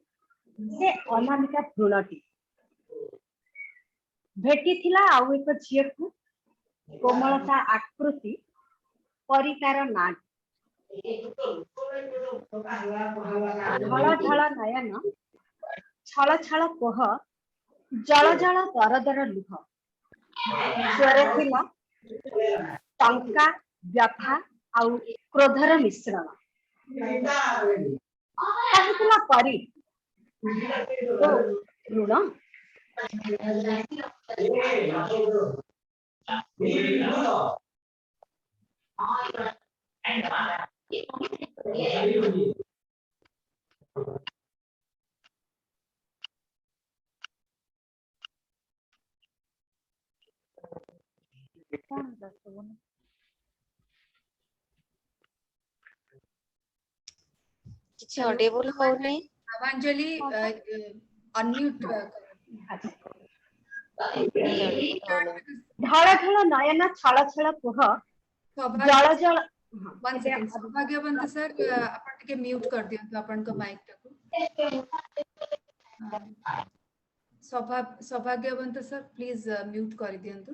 Speaker 11: से अनामिका भ्रूणटी। भेटिथिला आउ एक झियकु कोमलता आकृति परिकार ना। ढल ढल नयन छल छल कोह जल जल दर दर लुह। स्वरे थिला टंका व्यथा आउ क्रोधर मिश्रण। परी तो ऋण
Speaker 5: କିଛି ଅଡିଏବଲ ହଉନି।
Speaker 1: ଆବାଞ୍ଜଳି ଅନମ୍ୟୁଟ
Speaker 11: ଢଳ ଢଳ ନୟନ ଛଳ ଛଳ କୁହ ଜଳ ଜଳ
Speaker 1: वन सेकंड सौभाग्यवंत सर आपण टिके म्यूट कर दियंतु आपनका माइक टाकू सौभाग्यवंत सर प्लीज म्यूट कर दियंतु।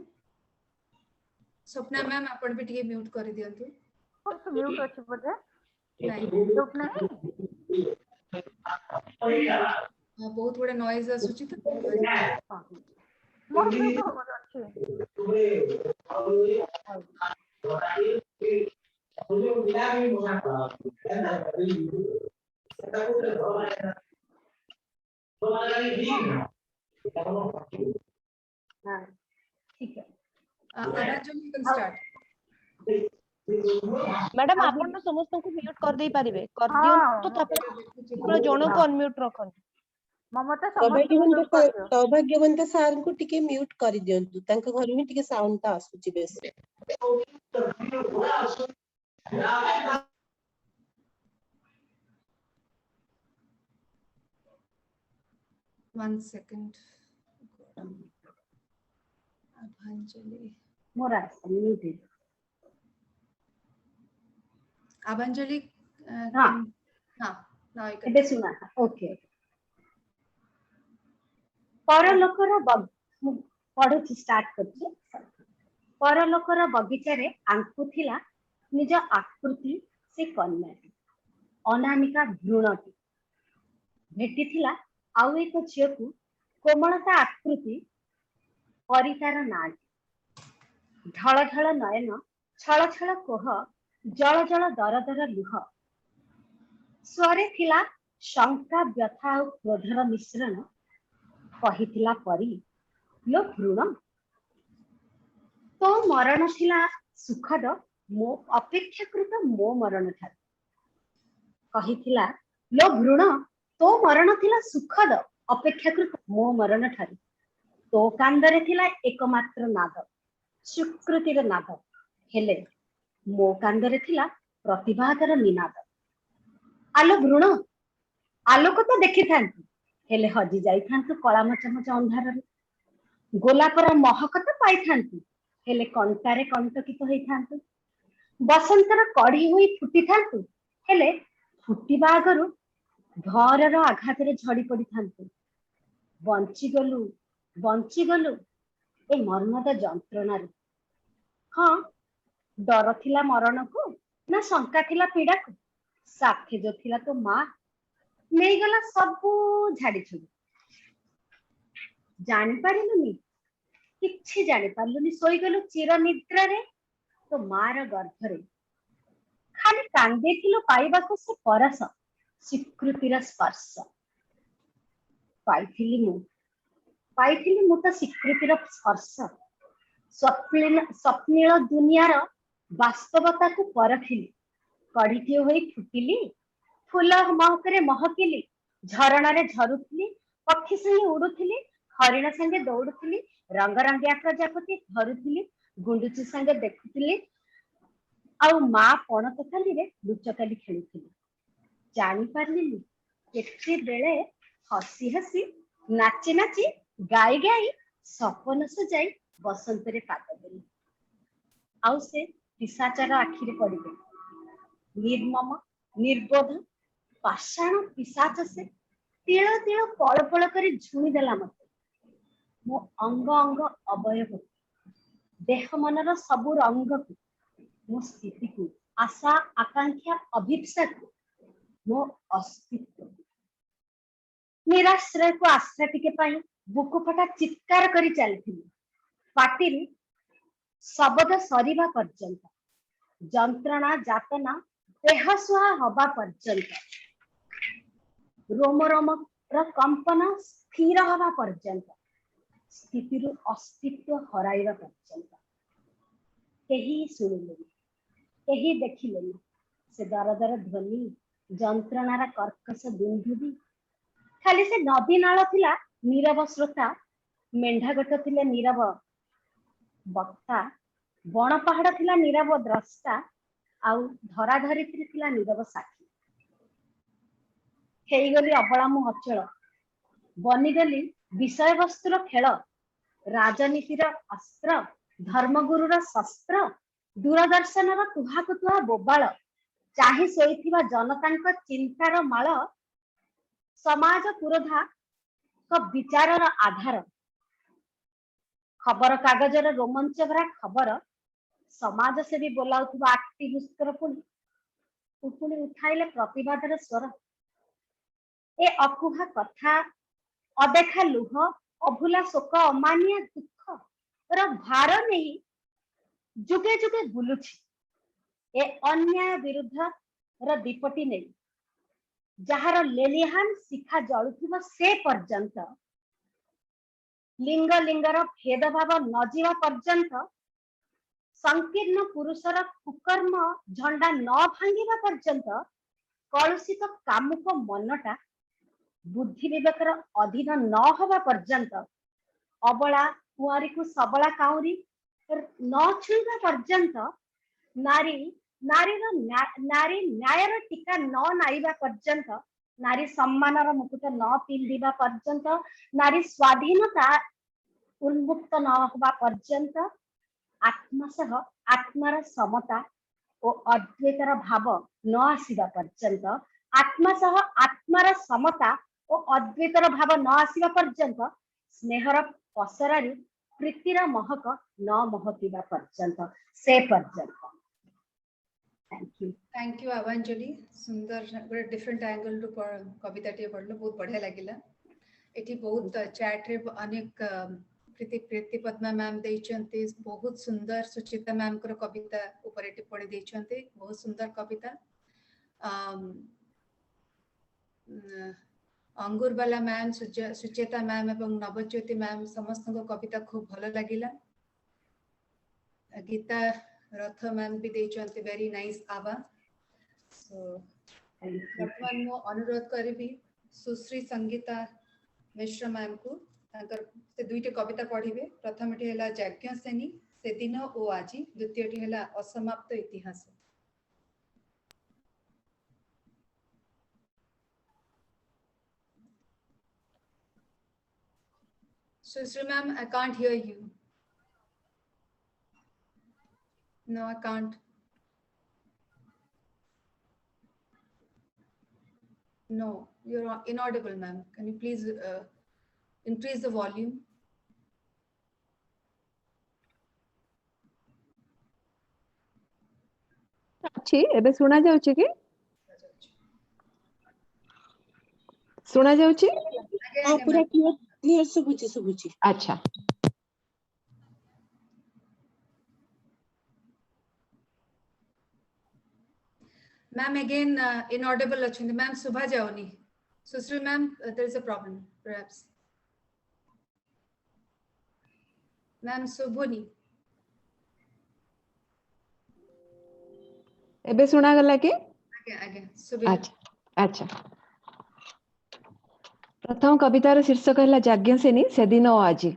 Speaker 1: स्वप्ना मैम आपण भी टिके म्यूट कर दियंतु।
Speaker 2: तो म्यूट अछि बोले
Speaker 1: नहीं
Speaker 2: म्यूट नहीं
Speaker 1: बहुत बड़ा नॉइज आसुची तो
Speaker 2: मोर म्यूट हो अछि
Speaker 11: हाँ, ठीक है
Speaker 1: आबाजली कैन स्टार्ट।
Speaker 4: मैडम आपण समस्त को म्यूट कर दे पारिबे कर दियो तो तापर जणो को अनम्यूट रखन
Speaker 2: ममता समस्त को म्यूट कर दियो।
Speaker 10: सौभाग्यवंत सार को टिके म्यूट कर दियंतु तांका घर में टिके साउंड ता आसुची बेस।
Speaker 1: 1 सेकंड आबांजलि
Speaker 11: मोरा म्यूट
Speaker 1: आबांजलि
Speaker 11: हाँ
Speaker 1: हाँ नाउ यू
Speaker 11: एबे सुना ओके परलोकर पढ़ुची स्टार्ट करची परलोकर बगीचा रे आंकुथिला निज आकृति से कन्या अनामिका भ्रूणटी भेटिथिला आउ एक झियकु कोमलता आकृति परितार ना ढल ढल नयन छल छल कोह जल जल दर दर लुह स्वरे थिला शंका व्यथा और क्रोधर मिश्रण कहिथिला परी लो भ्रूण तो मरण थिला सुखद मो अपेक्षाकृत मो मरण ठार कहिथिला लो भ्रूण तो मरण थिला सुखद अपेक्षाकृत मो मरण ठार तो कांदरे थिला एकमात्र नाद स्वीकृतिर नाद हेले मो कांदरे थिला प्रतिभातर निनाद आलो भ्रूण आलोक तो देखि थांतु हेले हजी जाई थांतु कला मचमच अंधार रे गोलापर महक तो पाई थांतु हेले कंटारे कंटकित होई थांतु बसंतर कढ़ी होई फुटी थांतु हेले फुटिबा आगरु घरर आघात रे झड़ी पड़ी थांतु बंची गलु ए मर्मद जंत्रणा रे हाँ डर थिला मरण को ना शंका थिला पीड़ा को साथे जो थिला तो माँ नहीं गला सबू झाड़ी छुड़ी जानी पारिलुनी किछि जानी पारलुनी सोई गलु चिर निद्रा रे तो मार गर्भ रे खाली कांदे थिलो पाइबाको से परस स्वीकृतिर स्पर्श पाइथिली मु तो स्वीकृतिर स्पर्श स्वप्निल दुनियार वास्तवता को परखिली कढ़ीटी होई फुटिली फूल महकरे महकिली झरणारे झरुथिली पक्षी संगे उड़ुथिली हरिण संगे दौड़ुथिली रंगरंगिया प्रजापति धरुथिली गुंडुची संगे देखुथिली आउ माँ पणतकाली रे लुचकाली खेलुथिली जानी पारलिनी केते बेले हसी हसी नाची नाची गाई गाई सपन सजाई बसंत रे पाद देली आउ से पिशाचर आखि रे पड़िले निर्मम निर्बोध पाषाण पिशाच से तिल तिल पल पल कर झुमी देला मते मो अंग अंग अवयव देह मनर सबु रंग को मो स्थिति को आशा आकांक्षा अभिप्सा को मो अस्तित्व निराश्रय को आश्रय टिके पाई बुकु फटा चित्कार करी चलथिली पाटी शब्द सरीबा पर्यंत जंत्रणा जातना देह सुहा हवा पर्यंत रोम रोम कंपन स्थिर हवा पर्यंत स्थितिरु अस्तित्व हराइबा पर्यंत केही शुणिलेनि केही देखिलेनि से दरदर ध्वनि जंत्रणार कर्कश दुंदुबी खाली से नदी नाल थिला नीरव श्रोता मेंढा गट थिले नीरव वक्ता बण पहाड़ थिला नीरव द्रष्टा आउ धरा धरित्री थिला नीरव साक्षी हेगली अबला मु अचल बनीगली विषय वस्तुर खेल राजनीतिर अस्त्र धर्मगुरुर शस्त्र दूरदर्शन तुहा कुतुहा बोबाल चाही सोईथिबा जनतांक चिंतार माल समाज पुरोधा विचारर आधार खबर कागजर रोमांच भरा खबर समाज सेवी बोलाउथिबा एक्टिविस्टर पुणी उठाइले प्रतिवादर स्वर ए अकुहा कथा अदेखा लुह अभुला शोक अमानिया दुख र भार नहीं जुगे जुगे बुलुछि ए अन्याय विरुद्ध र दीपटी नहीं जहार लेलिहान शिखा जलुथिबा से पर्यंत लिंग लिंगर भेदभाव न जीवा पर्यंत संकीर्ण पुरुषर कुकर्म झंडा न भांगिबा पर्यंत कलुषित कामुक मनटा बुद्धि विवेकर अधीन न हवा पर्यंत अबला कुआरी को सबला काउरी न छुईबा पर्यंत नारी नारी न्यायर टीका न नाइबा पर्यंत नारी सम्मानर मुकुट न पिंधिबा पर्यंत नारी स्वाधीनता उन्मुक्त न हवा पर्यंत आत्मा सह आत्मार समता और अद्वैतर भाव न आसीबा पर्यंत आत्मा सह आत्मार समता और अद्वैतर भाव न आसीबा पर्यंत स्नेहर पसरारी प्रीतिर महक न महकिबा पर्यंत से पर्यंत
Speaker 1: थैंक यू आवांजलि सुंदर गोटे डिफरेंट एंगल रु कविता टे पढ़लो बहुत बढ़िया लागिला एठी बहुत चैट रे अनेक प्रीति पद्मा मैम देइचंती बहुत सुंदर सुचिता मैम कर कविता ऊपर टिप्पणी देइचंती बहुत सुंदर कविता अंगुरबाला मैम सुचेता मैम एवं नवज्योति मैम समस्त कविता खूब भल लगिला गीता रथ मैम भी देइचंती वेरी नाइस आवा सो वर्तमान मो अनुरोध करबी सुश्री संगीता मिश्र मैम को से दुईटी कविता पढ़िबे प्रथमटी हैला यज्ञसेनी से दिन ओ आजी द्वितीयटी हैला असमाप्त इतिहास Susri ma'am, I can't hear you. No, I can't. No, you're inaudible, ma'am. Can you please increase the volume?
Speaker 7: अच्छी एबे सुना जाउची कि सुना जाउची
Speaker 10: हां पूरा क्लियर सुबुची
Speaker 7: अच्छा
Speaker 1: Ma'am, again inaudible achindi. Ma'am, subha jauni. Susri ma'am, there is a problem, perhaps. Ma'am, subhuni.
Speaker 7: एबे सुना गला कि
Speaker 1: Again, subhi.
Speaker 7: अच्छा अच्छा प्रथम कवितार शीर्षक है यज्ञसेनी से दिन ओ आजी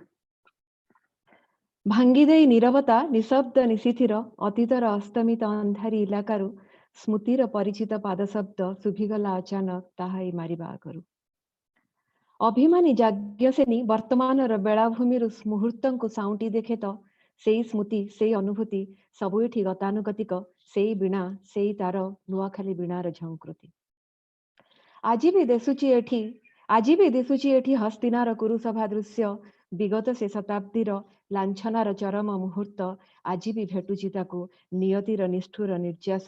Speaker 7: भांगी देई नीरवता निशब्द निशिथिर अतीतर अस्तमित अंधारी इलाकारु स्मृतिर परिचित पाद शब्द शुभिगला अचानक ताहाई मारिबा आगरु अभिमानी यज्ञसेनी वर्तमानर बेलाभूमिरु मुहूर्तंकु साउंटी देखे तो सेई स्मृति सेई अनुभूति सबु एठी गतानुगतिक सेई बीणा सेई तार नुआखाली बीणार झंकृति आज भी दिसुची एठी हस्तिनार कुरुसभा दृश्य विगत से शताब्दीर लांछनार चरम मुहूर्त आज भी भेटुची ताकू नियतिर निष्ठुर निर्यास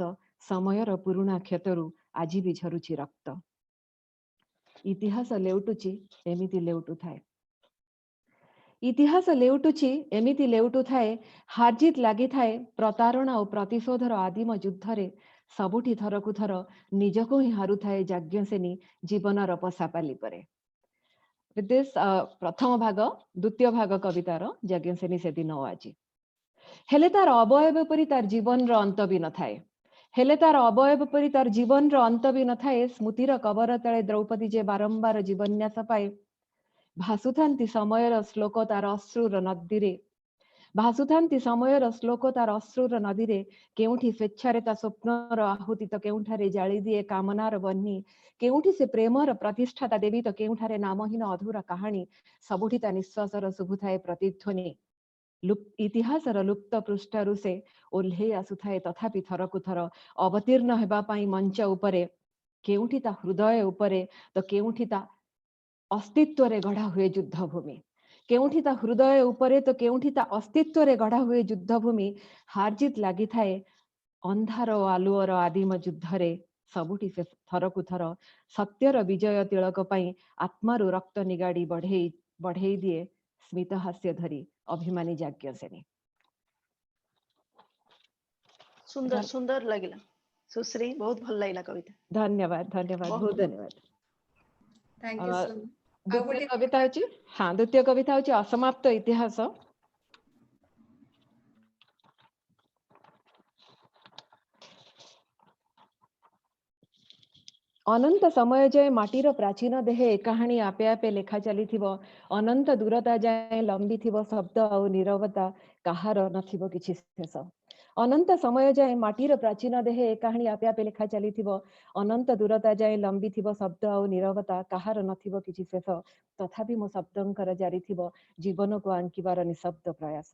Speaker 7: समयर पुरुणा क्षतरु आज भी झरुची रक्त इतिहास लेउटुची एमिति लेउटु थाए इतिहास लेउटुची एमिति लेउटु थाए हारजित लागि थाए प्रतारणा और प्रतिशोधर आदिम युद्धरे सबुठी थरकु थर निजको ही हारु थाए यज्ञसेनी जीवनर पसापाली परे with this प्रथम भाग द्वितीय भाग कवितार यज्ञसेनी से दिन आज हेले तार अवयव परि तार जीवन अंत भी न थाए हेले तार अवयव परि तार जीवन अंत भी न थाए स्मृतिर कबर तले द्रौपदी जे बारंबार जीवन्यास पाए भासुथांती समयर श्लोक तार अश्रुर नदी रे भासुथांती समयर श्लोक तार अश्रुर नदी रे केउठी स्वेच्छारे ता स्वप्नर आहुति तो केउठारे जाली दिए कामनार बन्ही केउठी से प्रेमर प्रतिष्ठा ता देवी तो केउठारे नामहीन अधूरा कहानी सबुठी ता निश्वासर शुभुथाए प्रतिध्वनि इतिहासर लुप्त पृष्ठरु से ओल्हे आसुथाए तथापि थरकु थर अवतीर्ण हेबा पई मंच उपरे केउठी ता हृदय उपरे तो केउठी ता अस्तित्व रे गढ़ा हुए युद्ध भूमि केउठी ता हृदय उपरे तो केउठी ता अस्तित्व रे गढ़ा हुए युद्ध भूमि हारजित लागि थाए अंधार और आलुअर आदिम युद्ध रे सबुठी से थरकु थर सत्यर विजय तिलक पई आत्मारु रक्त निगाड़ी बढ़ेई दिए स्मित हास्य धरी अभिमानी यज्ञसेनी।
Speaker 9: सुंदर सुंदर लगिला सुश्री बहुत भल लगिला कविता।
Speaker 7: धन्यवाद धन्यवाद बहुत धन्यवाद।
Speaker 1: Thank you so much.
Speaker 7: द्वितीय कविता होची हाँ द्वितीय कविता होची असमाप्त इतिहास। अनंत समय जाए माटीर प्राचीन देहे कहानी आपे आपे लेखा चली अनंत दूरता जाए लंबी शब्द और नीरवता कहार नथिबो किछि शेष अनंत समय जाए माटीर प्राचीन देहे कहानी आपे आपे लेखा चली अनंत दूरता जाए लंबी शब्द और नीरवता कहार नथिबो किछि शेष तथापि मो शब्दंकर जारी जीवन को आंकिबार निशब्द प्रयास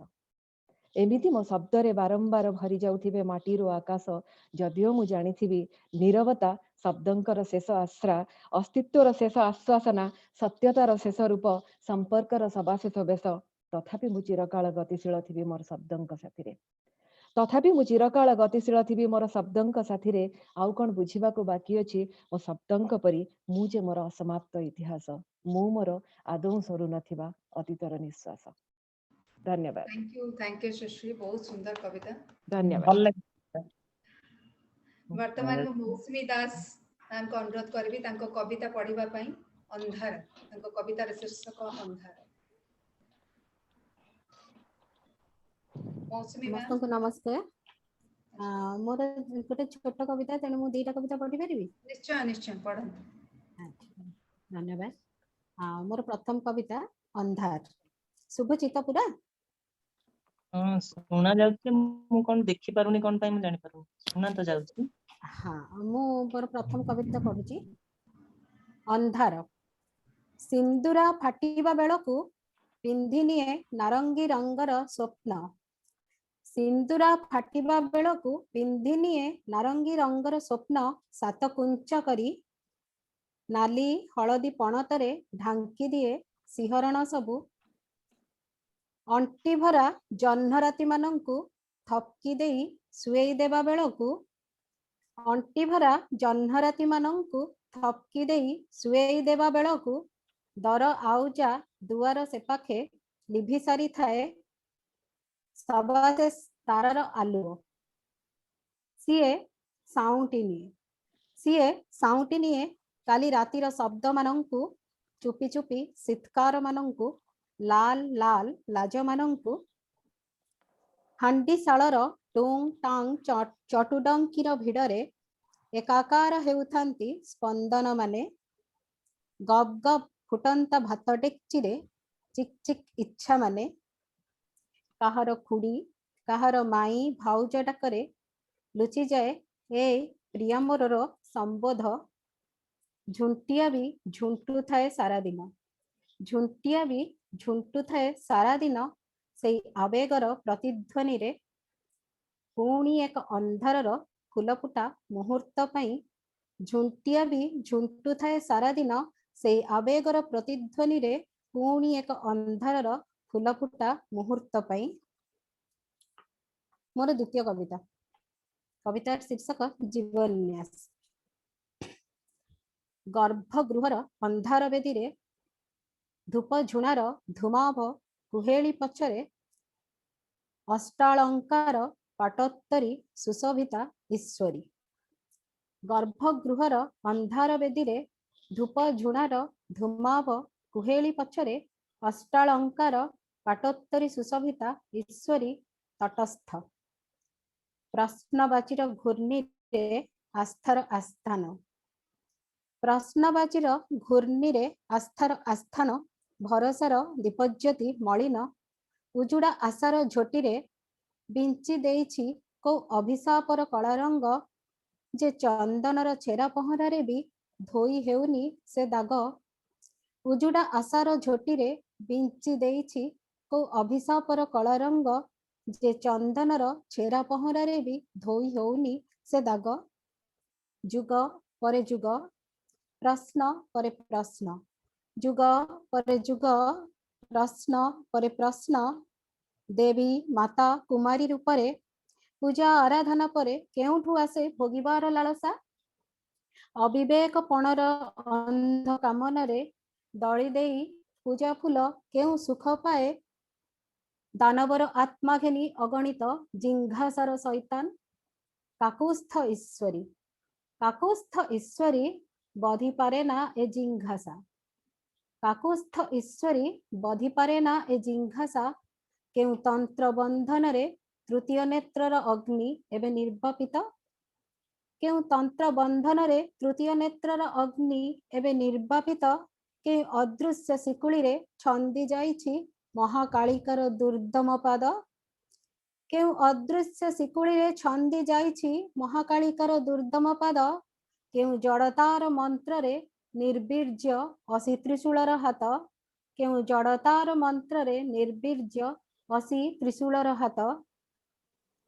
Speaker 7: एमिति मो शब्द रे बारंबार भरी जाउथिबे माटीरो आकाश जदियो मु जानिथिबी नीरवता शब्दंकर शेष आश्रा अस्तित्वर शेष आश्वासना सत्यतार शेष रूप संपर्कर सबाशेष बेश तथापि मु चिरकाल गतिशील थिबी मोर शब्दंक साथी तथापि मु चिरकाल गतिशील थिबी मोर शब्दंक साथी आउ कोन बुझिबाको बाकी अछि मो शब्दंक परि मु जे मोर असमाप्त इतिहास मु मोर आदौ सरू नथिबा अतीतर निश्वास। धन्यवाद।
Speaker 1: थैंक यू सुश्री बहुत सुंदर कविता।
Speaker 7: धन्यवाद।
Speaker 1: वर्तमान में मौसुमी दास को अनुरोध करबी तांको कविता पढ़िबा पई अंधार तांको कवितार शीर्षक अंधार। मौसुमी मैम
Speaker 12: को नमस्कार। मोर गोटे छोट कविता तेणु मु दुईटा कविता पढ़ी परिबी?
Speaker 1: निश्चय निश्चय पढ़न।
Speaker 12: धन्यवाद। मोर प्रथम कविता अंधार। शुभचित पूरा
Speaker 6: हाँ सुना जाउछि मु कोन देखि पारुनी कोन पई मु जानि पारु सुना तो जाउछि।
Speaker 12: हाँ मु मोर प्रथम कविता पढुछि। अंधार सिंदूरा फाटिबा बेलकु पिंधिनिए नारंगी रंगर स्वप्न सिंदूरा फाटिबा बेलकु पिंधिनिए नारंगी रंगर स्वप्न सात कुंच करी नाली हलदी पणतरे ढांकी दिए सिहरण सबु अंटी भरा जह्नराती मानंकु थपकी देई सुएई देबा बेलकु अंटी भरा जह्नराती मानंकु थपकी देई सुएई देबा बेलकु दर आउजा दुआर से पाखे लिभि सारी थाए सबासे तारार आलुओ सीए साउंटी निए काली रातिर शब्द मानंकु चुपी चुपी सित्कार मानंकु लाल लाल लाज मानंकु हांडी शालर टुंग टांग चटुडंकीर भिड़रे एकाकार हेउथांती स्पंदन माने गप गप फुटंता भात डेक्चिरे चिक चिक इच्छा माने काहार खुड़ी काहार माई भाउज डाकरे लुचि जाए ए प्रिया मोरर संबोध झुंटिया भी झुंटू थाए सारा दिन झुंटिया भी झुंटू थाए सारा दिन से आवेगर प्रतिध्वनि रे पुणी एक अंधारर फुलफुटा मुहूर्त पाई झुंटिया भी झुंटू थाए सारा दिन से आवेगर प्रतिध्वनि रे पुणी एक अंधारर फुलफुटा मुहूर्त पाई। मोर द्वितीय कविता कवितार शीर्षक जीवन्यास। गर्भगृहर अंधार बेदी रे धूप झुणार धूमाभ कुहेली पछरे अष्टालंकार पाटोत्तरी सुशोभिता ईश्वरी। गर्भगृहर अंधार बेदी रे धूप झुणार धूमाभ କୁହେଳି ପଛରେ ଅଷ୍ଟାଳଙ୍କାର ପାଟୋତ୍ତରୀ ସୁଶୋଭିତା ଈଶ୍ୱରୀ ତଟସ୍ଥ। ପ୍ରଶ୍ନବାଚୀର ଘୂର୍ଣ୍ଣିରେ ଆସ୍ଥାର ଆସ୍ଥାନ। ପ୍ରଶ୍ନବାଚୀର ଘୂର୍ଣ୍ଣିରେ ଆସ୍ଥାର ଆସ୍ଥାନ ଭରସାର ଦୀପଜ୍ୟୋତି ମଳିନ ଉଜୁଡା ଆଶାର ଝୋଟିରେ ବିଞ୍ଚି ଦେଇଛି କୋଉ ଅଭିଶାପର କଳାରଙ୍ଗ ଯେ ଚନ୍ଦନର ଛେରା ପହଁରାରେ ବି ଧୋଇ ହେଉନି ସେ ଦାଗ। ଉଜୁଡା ଆଶାର ଝୋଟିରେ ବିଞ୍ଚି ଦେଇଛି କୋଉ ଅଭିଶାପର କଳାରଙ୍ଗ ଯେ ଚନ୍ଦନର ଛେରା ପହଁରାରେ ବି ଧୋଇ ହେଉନି ସେ ଦାଗ। ଯୁଗ ପରେ ଯୁଗ ପ୍ରଶ୍ନ ପରେ ପ୍ରଶ୍ନ ଯୁଗ ପରେ ଯୁଗ ପ୍ରଶ୍ନ ପରେ ପ୍ରଶ୍ନ ଦେବୀ ମାତା କୁମାରୀ ରୂପରେ ପୂଜା ଆରାଧନା ପରେ କେଉଁଠୁ ଆସେ ଭୋଗିବାର ଲାଳସା? ଅବିବେକ ପଣର ଅନ୍ଧ କାମନାରେ ଦଳି ଦେଇ ପୂଜା ଫୁଲ କେଉଁ ସୁଖ ପାଏ? ଦାନବର ଆତ୍ମା ଘେନି ଅଗଣିତ ଜିଙ୍ଘାସାର ଶୈତାନ କାକୁସ୍ଥ ଈଶ୍ୱରୀ। କାକୁସ୍ଥ ଈଶ୍ୱରୀ ବଧି ପାରେ ନା ଏ ଜିଙ୍ଘାସା। କାକୁସ୍ଥ ଈଶ୍ୱରୀ ବଧି ପାରେ ନା ଏ ଜିଙ୍ଘାସା। କେଉଁ ତନ୍ତ୍ର ବନ୍ଧନରେ ତୃତୀୟ ନେତ୍ରର ଅଗ୍ନି ଏବେ ନିର୍ବାପିତ। କେଉଁ ତନ୍ତ୍ର ବନ୍ଧନରେ ତୃତୀୟ ନେତ୍ରର ଅଗ୍ନି ଏବେ ନିର୍ବାପିତ। କେଉଁ ଅଦୃଶ୍ୟ ଶିକୁଳିରେ ଛନ୍ଦି ଯାଇଛି ମହାକାଳିକାର ଦୁର୍ଦ୍ଦମ ପାଦ। କେଉଁ ଅଦୃଶ୍ୟ ଶିକୁଳିରେ ଛନ୍ଦି ଯାଇଛି ମହାକାଳିକାର ଦୁର୍ଦ୍ଦମ ପାଦ। କେଉଁ ଜଡ଼ତାର ମନ୍ତ୍ରରେ ନିର୍ବୀର୍ଯ୍ୟ ଅସି ତ୍ରିଶୂଳର ହାତ। କେଉଁ ଜଡ଼ତାର ମନ୍ତ୍ରରେ ନିର୍ବୀର୍ଯ୍ୟ ଅସି ତ୍ରିଶୂଳର ହାତ।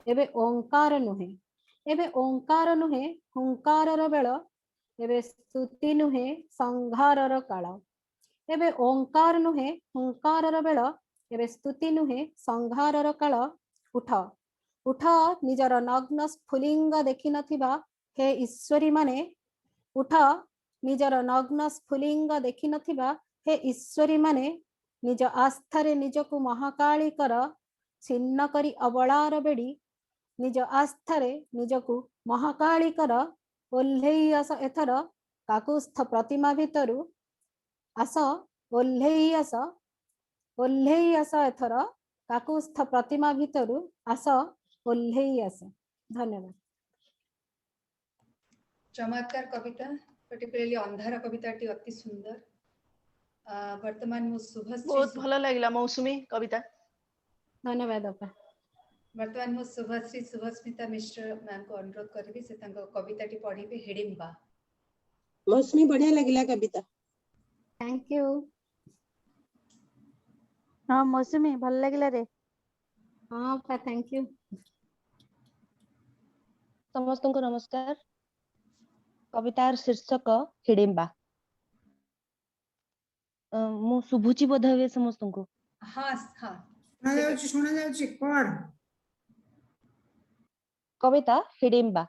Speaker 12: ଏବେ ଓଙ୍କାର ନୁହେଁ ଏବେ ଓଙ୍କାର ନୁହେଁ ହୁଙ୍କାରର ବେଳ। ଏବେ ସ୍ତୁତି ନୁହେଁ ସଂହାରର କାଳ। ଏବେ ଓଙ୍କାର ନୁହେଁ ହୁଙ୍କାରର ବେଳ। ଏବେ ସ୍ତୁତି ନୁହେଁ ସଂହାରର କାଳ। ଉଠ ଉଠ ନିଜର ନଗ୍ନ ସ୍ଫୁଲିଙ୍ଗ ଦେଖିନଥିବା ହେ ଈଶ୍ୱରୀ ମାନେ। ଉଠ ନିଜର ନଗ୍ନ ସ୍ଫୁଲିଙ୍ଗ ଦେଖିନଥିବା ହେ ଈଶ୍ୱରୀ ମାନେ। ନିଜ ଆସ୍ଥାରେ ନିଜକୁ ମହାକାଳୀ କର ଛିନ୍ନ କରି ଅବଳାର ବେଡ଼ି। ନିଜ ଆସ୍ଥାରେ ନିଜକୁ ମହାକାଳୀ କର ଓହ୍ଲେଇ ଆସ ଏଥର କାକୁସ୍ଥ ପ୍ରତିମା ଭିତରୁ। ଆସ ଓହ୍ଲେଇ ଆସ ଏଥର କାକୁସ୍ଥ ପ୍ରତିମା ଭିତରୁ। ଆସ ଓହ୍ଲେଇ ଆସ। ଧନ୍ୟବାଦ।
Speaker 1: ଚମତ୍କାର କବିତା, particularly ଅନ୍ଧାର କବିତାଟି ଅତି ସୁନ୍ଦର। ବର୍ତ୍ତମାନ ମୁଁ
Speaker 9: ବହୁତ ଭଲ ଲାଗିଲା ମୌସୁମୀ କବିତା।
Speaker 12: ଧନ୍ୟବାଦ ଅପା।
Speaker 1: ବର୍ତ୍ତମାନ ମୁଁ ଶୁଭଶ୍ରୀ ଶୁଭସ୍ମିତା ମିଶ୍ର ମ୍ୟାମଙ୍କୁ ଅନୁରୋଧ କରିବି ସେ ତାଙ୍କ କବିତାଟି ପଢିବେ ହିଡିମ୍ବା।
Speaker 10: ମୌସୁମୀ ବଢିଆ ଲାଗିଲା କବିତା।
Speaker 12: Thank you.
Speaker 13: ହଁ ମୌସୁମୀ ଭଲ ଲାଗିଲା ରେ।
Speaker 12: ହଁ ଅପା ଥ୍ୟାଙ୍କ ୟୁ।
Speaker 4: ସମସ୍ତଙ୍କୁ ନମସ୍କାର। କବିତାର ଶୀର୍ଷକ ହିଡିମ୍ବା। ମୁଁ ଶୁଭୁଛି ବୋଧ ହୁଏ ସମସ୍ତଙ୍କୁ?
Speaker 1: ହଁ ହଁ
Speaker 3: ଶୁଣା ଯାଉଛି କଣ?
Speaker 4: କବିତା ହିଡିମ୍ବା।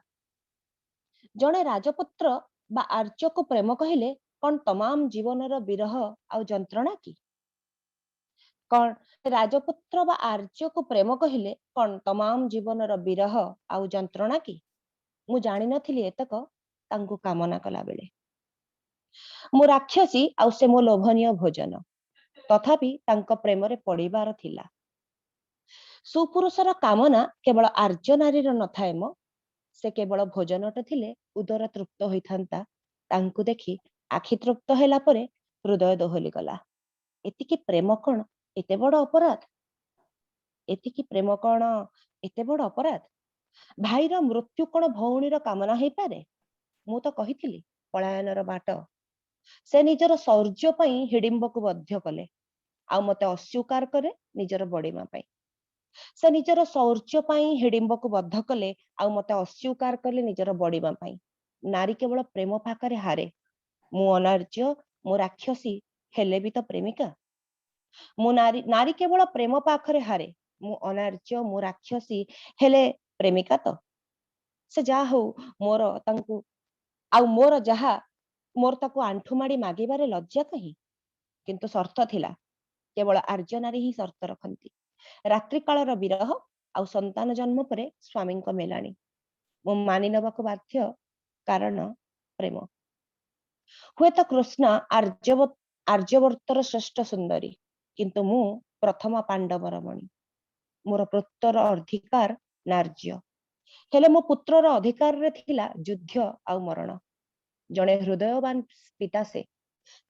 Speaker 4: ଜଣେ ରାଜପୁତ୍ର ବା ଆର୍ଯ୍ୟକୁ ପ୍ରେମ କହିଲେ କଣ ତମାମ ଜୀବନର ବିରହ ଆଉ ଯନ୍ତ୍ରଣା କି? କଣ ରାଜପୁତ୍ର ବା ଆର୍ଯ୍ୟକୁ ପ୍ରେମ କହିଲେ କଣ ତମାମ ଜୀବନର ବିରହ ଆଉ ଯନ୍ତ୍ରଣା କି? ମୁଁ ଜାଣିନଥିଲି ଏତକ ତାଙ୍କୁ କାମନା କଲା ବେଳେ। ମୁଁ ରାକ୍ଷସୀ ଆଉ ସେ ମୋ ଲୋଭନୀୟ ଭୋଜନ। ତଥାପି ତାଙ୍କ ପ୍ରେମରେ ପଡ଼ିବାର ଥିଲା। ସୁପୁରୁଷର କାମନା କେବଳ ଆର୍ଯ୍ୟ ନାରୀର ନଥାଏ ମ। ସେ କେବଳ ଭୋଜନଟେ ଥିଲେ ଉଦର ତୃପ୍ତ ହୋଇଥାନ୍ତା। ତାଙ୍କୁ ଦେଖି ଆଖି ତୃପ୍ତ ହେଲା ପରେ ହୃଦୟ ଦୋହଲି ଗଲା। ଏତିକି ପ୍ରେମ କଣ ଏତେ ବଡ଼ ଅପରାଧ? ଏତିକି ପ୍ରେମ କଣ ଏତେ ବଡ଼ ଅପରାଧ? ଭାଇର ମୃତ୍ୟୁ କଣ ଭଉଣୀର କାମନା ହେଇପାରେ? ମୁଁ ତ କହିଥିଲି ପଳାୟନର ବାଟ। ସେ ନିଜର ଶୌର୍ଯ୍ୟ ପାଇଁ ହିଡିମ୍ବକୁ ବଧ୍ୟ କଲେ ଆଉ ମତେ ଅସ୍ୱୀକାର କରେ ନିଜର ବଡ଼ିମା ପାଇଁ। ସେ ନିଜର ଶୌର୍ଯ୍ୟ ପାଇଁ ହିଡିମ୍ବକୁ ବଦ୍ଧ କଲେ ଆଉ ମତେ ଅସ୍ୱୀକାର କଲେ ନିଜର ବଡ଼ିମା ପାଇଁ। ନାରୀ କେବଳ ପ୍ରେମ ପାଖରେ ହାରେ। ମୁଁ ଅନାର୍ଯ୍ୟ, ମୁଁ ରାକ୍ଷସୀ, ହେଲେ ବି ତ ପ୍ରେମିକା। ମୁଁ ନାରୀ କେବଳ ପ୍ରେମ ପାଖରେ ହାରେ। ମୁଁ ଅନାର୍ଯ୍ୟ, ମୁଁ ରାକ୍ଷସୀ, ହେଲେ ପ୍ରେମିକା ତ। ସେ ଯାହା ହଉ ମୋର ତାକୁ ଆଣ୍ଠୁ ମାଡ଼ି ମାଗିବାରେ ଲଜ୍ଜା କାହିଁ? କିନ୍ତୁ ସର୍ତ୍ତ ଥିଲା, କେବଳ ଆର୍ଯ୍ୟ ନାରୀ ହିଁ ସର୍ତ୍ତ ରଖନ୍ତି। ରାତ୍ରି କାଳର ବିରହ ଆଉ ସନ୍ତାନ ଜନ୍ମ ପରେ ସ୍ୱାମୀଙ୍କ ମେଲାଣି ମୁଁ ମାନି ନେବାକୁ ବାଧ୍ୟ, କାରଣ ପ୍ରେମ। ହୁଏତ କୃଷ୍ଣ आर्यवर्तर श्रेष्ठ सुंदरी किंतु मु प्रथम पांडवर मणि मोर पुत्र अधिकार नार्य हेले मो पुत्रर अधिकार रे थिला युद्ध आ मरण जड़े हृदयवान पिता से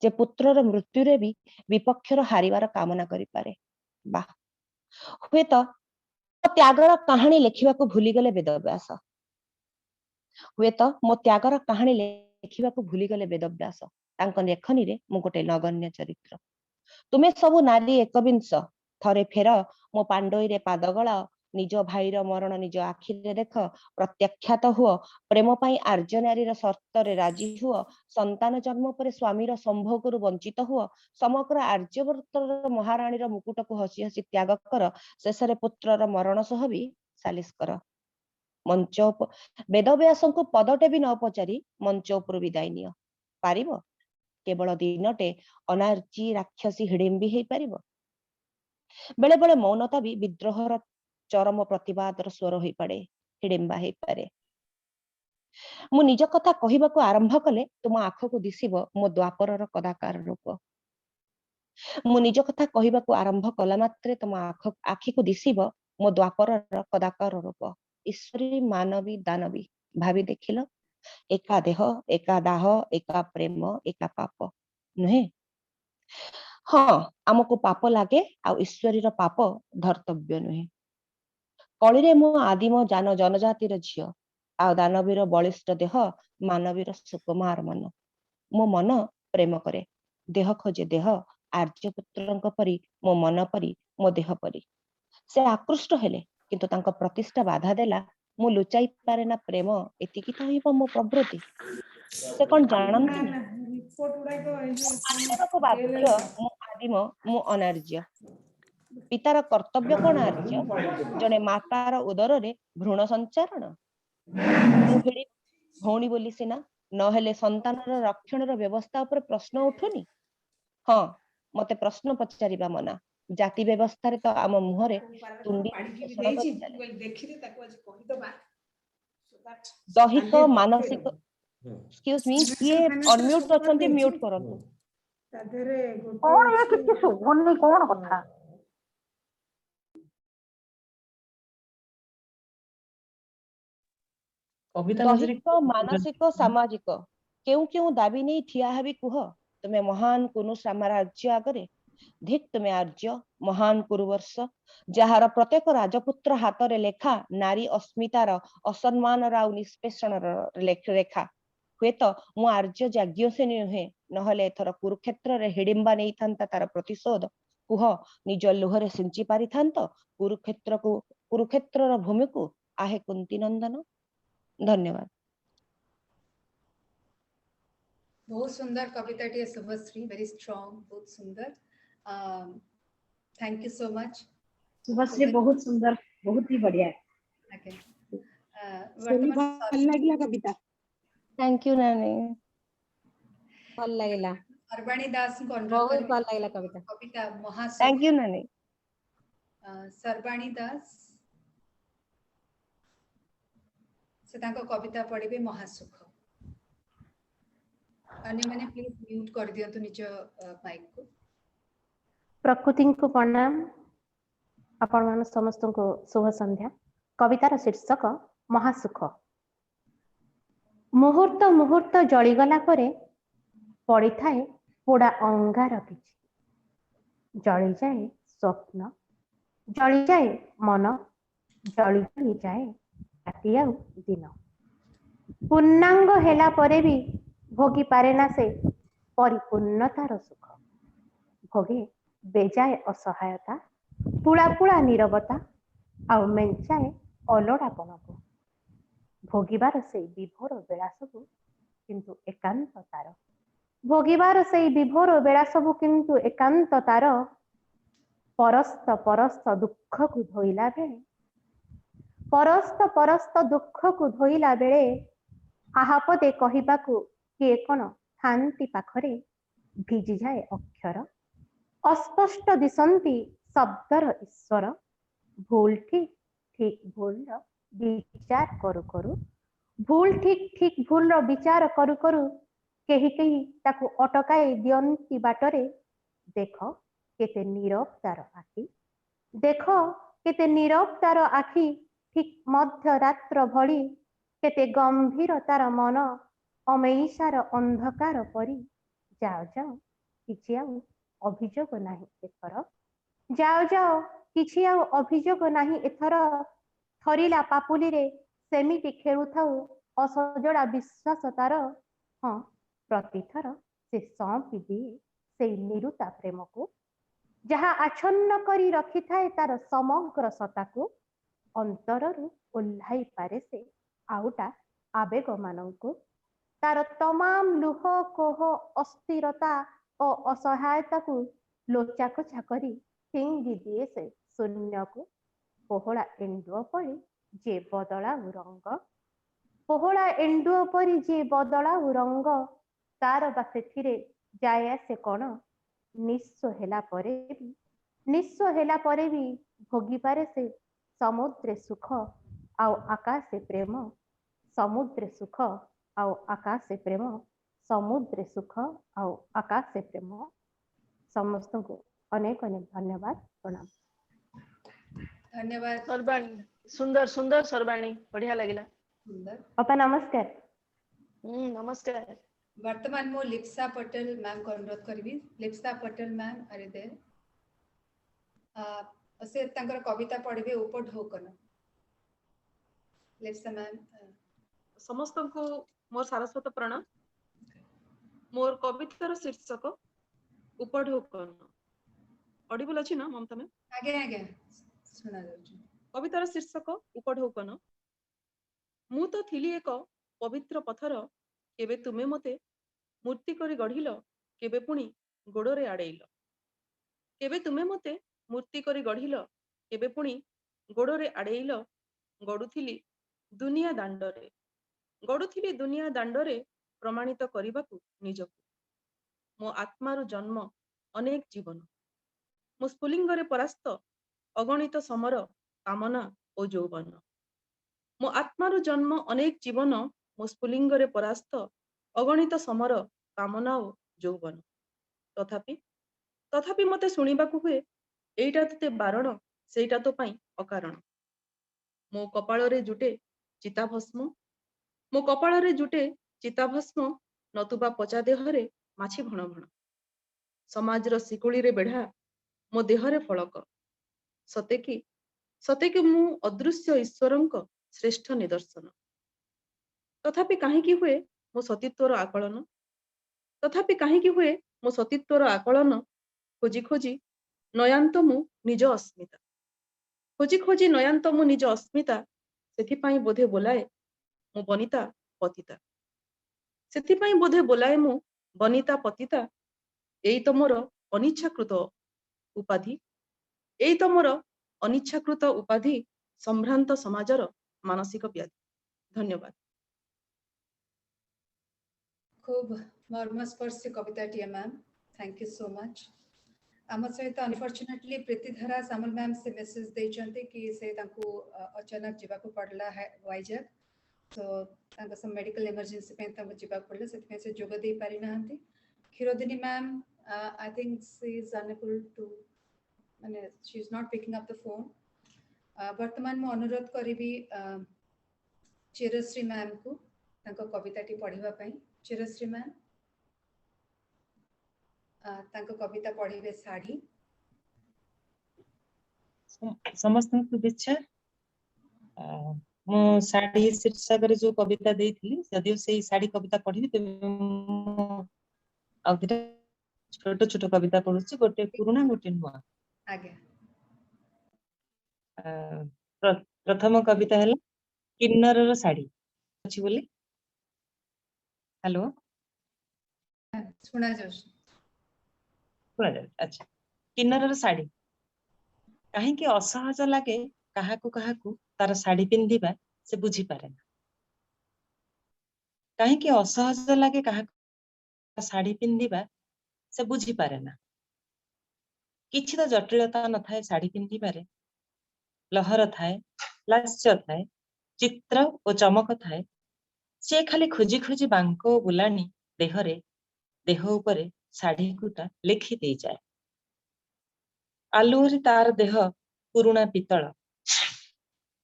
Speaker 4: जे पुत्रर मृत्यु रे भी विपक्षर हारिवार कामना करि पारे बा हुए तो त्यागर कहानी लिखिबा को भूली गले वेदव्यास हुए तो मो त्यागर कहानी लिखिबा को भूली गले वेदव्यास तांको लेखनी रे मु गोटे नगण्य चरित्र तुमे सबु नारी एकविंश थरे फेर मो पांडई रे पाद गला निज भाईर मरण निज आखि रे देख प्रत्याख्यात हुआ प्रेम पाई आर्य नारीर शर्त रे राजी हुआ संतान जन्म पर स्वामीर संभोग रु वंचित हुआ समग्र आर्यवर्तर महाराणी मुकुट को हसी हसी त्याग कर शेष पुत्रर मरण सह भी सालिस कर मंच वेदव्यास को पदटे भी न पचारि मंच उपर विदाय निय पारिबो केवल दिनटे अनार्जी राक्षसी हिडिम्बी हेई पारिबो बेले बेले मौनता भी विद्रोहर चरम प्रतिवादर स्वर होई पड़े हिडिम्बा हेई पारे मु निज कथा कहिबाको आरंभ कले तुम आखको दिसिबो मो द्वापरर कदाकार रूप मु निज कथा कहिबाको आरंभ कला मात्रे तुम आखि को दिसिबो मो द्वापरर कदाकार रूप ईश्वरी मानवी दानवी भावी देखिल एका देह एका दाह एका प्रेम एका पाप नुहे हाँ आमको पाप लागे आ ईश्वरीर पाप धर्तव्य नुहे कलिरे मो आदिम जान जनजातिर झियो आ दानवीर बलिष्ठ देह मानवीर सुकुमार मन मो मन प्रेम करे देह खोजे देह आर्यपुत्रंक परी मो मन परी मो देह परी से आकृष्ट हेले किंतु तांको प्रतिष्ठा बाधा देला मु लुचाई पारे ना प्रेम एतिकी तो हिबो मो प्रवृत्ति से कोन जानंती ना को बाध्य मु आदिम मु अनार्य पितार कर्तव्य कोन आर्य जने मातार उदर रे भ्रूण संचारण मु हेडी भौणी बोली सिना न हेले संतानर रक्षणर व्यवस्था ऊपर प्रश्न उठुनी हाँ मते प्रश्न पचारिबा मना जाति व्यवस्था रे तो आम मुहरे तुंडी शोषण करि चले दैहिक मानसिक एक्सक्यूज मी ये अनम्यूट करछन्ती म्यूट करंतु
Speaker 2: कौन ये किछि सुबुनी कौन कथा
Speaker 4: दैहिक मानसिक सामाजिक केउ दाबी नहीं ठिया हेबी कुह तुमे महान कुनु साम्राज्य आगरे धिक तुमे आर्य महान कुरुवर्ष जहार प्रत्येक राजपुत्र हाथ रे लेखा नारी अस्मितार असम्मान राउ निष्पेषण रेखा हुए तो मु आर्य जाग्य से नुहे नहले एथर कुरुक्षेत्र रे हिडिम्बा नहीं थांता तार प्रतिशोध कुह निज लुहरे सिंची पारि थांत कुरुक्षेत्र भूमि को आहे कुंती नंदन धन्यवाद
Speaker 1: बहुत सुंदर कविता टी शुभश्री वेरी स्ट्रांग बहुत सुंदर thank you so much
Speaker 11: Shubhashree बहुत सुंदर बहुत ही बढ़िया
Speaker 1: ओके
Speaker 10: भल लागला कविता
Speaker 4: थैंक यू नानी
Speaker 12: भल लागला
Speaker 1: सर्वाणी दास को अनुरोध
Speaker 12: बहुत
Speaker 1: करिबी
Speaker 12: भल लागला कविता
Speaker 1: कविता महासुख
Speaker 4: थैंक यू नानी
Speaker 1: सर्वाणी दास से तांको कविता पढ़िबे महासुख अन्य माने प्लीज म्यूट कर दियंतु निज माइक को
Speaker 14: प्रकृति को प्रणाम आपण मान समस्त को शुभ संध्या कवितार शीर्षक महासुख मुहूर्त मुहूर्त जलिगला परे पड़ी थाए पोड़ा अंगार किछि जली जाए स्वप्न जली जाए मन जली जली जाए राति आउ दिन पूर्णांग हेला परे भी भोगी पारे ना से परिपूर्णतार सुख भोगे बेजाए असहायता पुला पुला नीरवता आउ मेंचाए अलड़ापन को भोगिबार से विभोर बेला सबु किंतु एकांत तार भोगिबार से विभोर बेला सबु किंतु एकांत तार परस्त परस्त दुख को धोइला बेले परस्त परस्त दुख को धोइला बेले आहापदे कहिबाकू किए कोन थांती पाखरे भिजी जाए अक्षर अस्पष्ट दिशंती शब्दर ईश्वर भूल ठीक ठीक भूल विचार करू करू भूल ठीक ठीक भूल विचार करू करू केही केही ताकू अटकाई दियंती बाटरे देख केते नीरव तार आखि देख केते नीरव तार आखि ठीक मध्य रात्र भली केते गंभीर तार मन अमेईसार अंधकार परी जाओ जाओ किछि आउ अभियोग नाही एथर जाओ जाओ किछि आउ अभियोग नाही एथर थरिला पापुली रे सेमिति खेलुथाउ असजड़ा विश्वास तार हाँ प्रतिथर से सौंपी दिए से निरुता प्रेम को जहाँ आच्छन्न करी रखी थाए तार समग्र सत्ता को अंतररु ओल्हाई पारे से आउटा आवेग मानंकु तार तमाम लुह कोह अस्थिरता और असहायता को लोचा कोचा करी फिंगी दिए से शून्य को पोहड़ा एंडुओ परी जे बदला रंग पोहड़ा एंडुओ परी जे बदला रंग तार बा सेथिरे जाय आसे कौन निस्व हेला परे भी भोगी पारे से समुद्र सुख आउ आकाश प्रेम समुद्र सुख आउ आकाश प्रेम समुद्र सुख आउ आकाश प्रेम समस्त को अनेक अनेक धन्यवाद प्रणाम।
Speaker 1: धन्यवाद
Speaker 9: सर्वाणी सुंदर सुंदर सर्वाणी बढ़िया लगिला
Speaker 1: सुंदर
Speaker 14: अपा नमस्कार।
Speaker 9: नमस्कार।
Speaker 1: वर्तमान मो लिप्सा पटेल मैम को अनुरोध करी लिप्सा पटेल मैम अरे दे से तांकर कविता पढ़िबे ऊपर ढोकन लिप्सा मैम
Speaker 15: समस्त को मोर सारस्वत प्रणाम। मोर कवितार शीर्षक ऊपर ढोकन ऑडिबल अछि ना ममता मैम?
Speaker 1: आगे आगे सुना जाउछ।
Speaker 15: कवितार शीर्षक ऊपर ढोकन। मु तो थिली एक पवित्र पथर केबे तुमे मते मूर्ति करी गढ़िल केबे पुणी गोड़रे आड़ेइल केबे तुमे मते मूर्ति करी गढ़िल केबे पुणी गोड़रे आड़ेइल गड़ुथिली दुनिया दांडरे प्रमाणित करबाकू निजकू मो आत्मारु जन्म अनेक जीवन मो स्फुलिंगरे परास्त अगणित समर कामना ओ यौवन मो आत्मारु जन्म अनेक जीवन मो स्फुलिंगरे परास्त अगणित समर कामना ओ यौवन तथापि मते शुणिबाकू हुए एइटा तते बारण सेइटा तो पाई अकारण मो कपाଳରେ जुटे चिताभस्म नतुबा पचा देहरे माछी भण भण समाजर शिकुली रे बेढ़ा मो देहरे फलक सते कि मु अदृश्य ईश्वरंक श्रेष्ठ निदर्शन तथापि काहेकि हुए मो सतीत्वर आकलन खोजी खोजी नयांत मु निज अस्मिता सेथिपाई बोधे बोलाए मु बनिता पतिता एई तो मोर अनिच्छाकृत उपाधि संभ्रांत समाजर मानसिक व्याधि। धन्यवाद।
Speaker 1: खूब मर्मस्पर्शी कविता टिया ma'am thank you so much. आम सहित अनफॉर्चुनेटली प्रीतिधारा सामल मैम से मेसेज देइचंते कि से तांको अचानक जीवाको पड़ला है वाइजर तो तांको सब मेडिकल इमरजेंसी पे तांको जीवाको पड़ला सेति से जोग दे पारि नाहंती। Khirodini ma'am I think she is unable to माने she is not picking up the phone. वर्तमान मु अनुरोध करिबी चिरश्री मैम को तांको कविताटी पढ़िबा पई। चिरश्री मैम तांको कविता पढ़िबे साड़ी।
Speaker 6: समस्त शुभेच्छा। मो साड़ी शीर्षक रे जो कविता देइथिली जदियो सेही साड़ी कविता पढ़िबी तेबे आ छोट छोट कविता पढ़ुछि गोटे पुराना गोटे नुआ।
Speaker 1: आगे
Speaker 6: प्रथम कविता है किन्नरर साड़ी अछि बोली। हेलो
Speaker 1: सुना जाउछ।
Speaker 6: अच्छा किन्नरर साड़ी काहेकि असहज लागे काहाकू काहाकू तार साड़ी पिंधिबा से बुझी पारे ना काहेकि असहज लागे काहाकू साड़ी पिंधिबा से बुझी पारे ना किछि तो जटिलता न थाए साड़ी पिंधिबारे लहर थाए लास्य थाए चित्र और चमक थाए से खाली खोजी खोजी बांको बुलानी देह उपरे ଶାଢ଼ୀକୁଟା ଲେଖି ଦେଇଯାଏ। ଆଲୁଅରେ ତାର ଦେହ ପୁରୁଣା ପିତ୍ତଳ,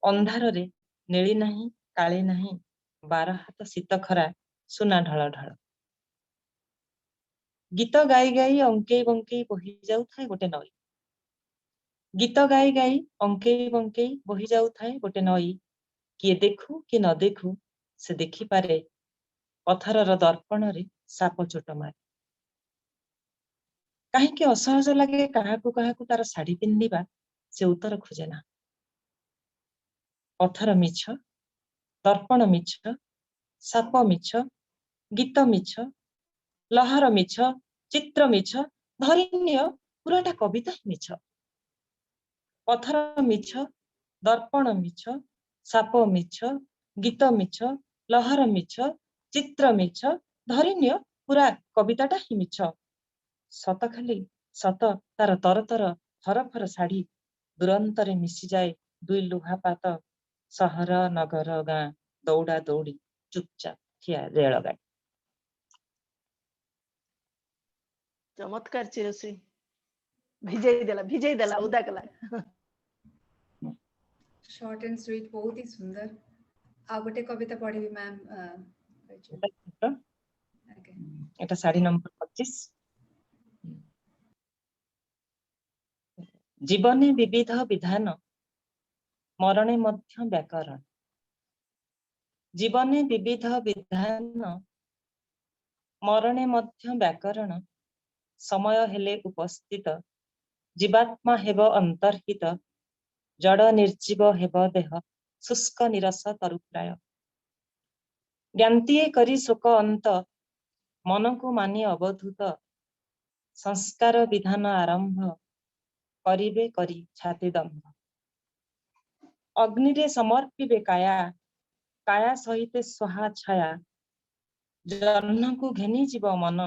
Speaker 6: ଅନ୍ଧାରରେ ନେଳି ନାହିଁ କାଳି ନାହିଁ, 12 ହାତ ଶୀତ ଖରା ସୁନା ଢଳ ଢଳ। ଗୀତ ଗାଇ ଗାଇ ଅଙ୍କେଇ ବଙ୍କେଇ ବହି ଯାଉଥାଏ ଗୋଟେ ନଈ। ଗୀତ ଗାଇ ଗାଇ ଅଙ୍କେଇ ବଙ୍କେଇ ବହି ଯାଉଥାଏ ଗୋଟେ ନଈ। କିଏ ଦେଖୁ କି ନ ଦେଖୁ ସେ ଦେଖିପାରେ ପଥରର ଦର୍ପଣରେ ସାପ ଚୋଟ ମାରେ। କାହିଁକି ଅସହଜ ଲାଗେ କାହାକୁ କାହାକୁ ତାର ଶାଢ଼ୀ ପିନ୍ଧିବା, ସେ ଉତ୍ତର ଖୋଜେ ନା। ପଥର ମିଛ, ଦର୍ପଣ ମିଛ, ସାପ ମିଛ, ଗୀତ ମିଛ, ଲହର ମିଛ, ଚିତ୍ର ମିଛ, ଧରିନିଅ ପୁରାଟା କବିତା ହିଁ ମିଛ। ପଥର ମିଛ, ଦର୍ପଣ ମିଛ, ସାପ ମିଛ, ଗୀତ ମିଛ, ଲହର ମିଛ, ଚିତ୍ର ମିଛ, ଧରିନିଅ ପୁରା କବିତାଟା ହିଁ ମିଛ। ସତ ଖାଲି ସତ ତାର ତରତର ଫରଫର ଶାଢ଼ୀ, ଦୁରନ୍ତରେ ମିଶିଯାଏ ଦୁଇ ଲୁହାପାତ, ସହର ନଗର ଗାଁ ଦୌଡ଼ା ଦୌଡ଼ି ଚୁପଚାପ ଠିଆ ରେଳଗାଡ଼ି।
Speaker 9: ଚମତ୍କାର ଚିରଶ୍ରୀ, ଭିଜେଇ ଦେଲା ଉଦା କଲା।
Speaker 1: शॉर्ट एंड स्वीट, बहुत ही सुंदर। आ गोटे कविता पढ़िबी मैम।
Speaker 6: এটা ଶାଢ଼ୀ ନମ୍ବର 25। ଜୀବନେ ବିବିଧ ବିଧାନ, ମରଣେ ମଧ୍ୟ ବ୍ୟାକରଣ। ଜୀବନେ ବିବିଧ ବିଧାନ, ମରଣେ ମଧ୍ୟ ବ୍ୟାକରଣ। ସମୟ ହେଲେ ଉପସ୍ଥିତ, ଜୀବାତ୍ମା ହେବ ଅନ୍ତର୍ହିତ। ଜଡ଼ ନିର୍ଜୀବ ହେବ ଦେହ, ଶୁଷ୍କ ନିରସ ତରୁପ୍ରାୟ। ଜ୍ଞାନ୍ତିଏ କରି ଶୋକ ଅନ୍ତ, ମନକୁ ମାନି ଅବଧୂତ। ସଂସ୍କାର ବିଧାନ ଆରମ୍ଭ, କରିବେ କରି ଛାତି ଦମ୍ଭ। ଅଗ୍ନିରେ ସମର୍ପିବେ କାୟା, କାୟା ସହିତେ ସ୍ୱାହା ଛାୟା। ଜହ୍ନକୁ ଘେନିଯିବ ମନ,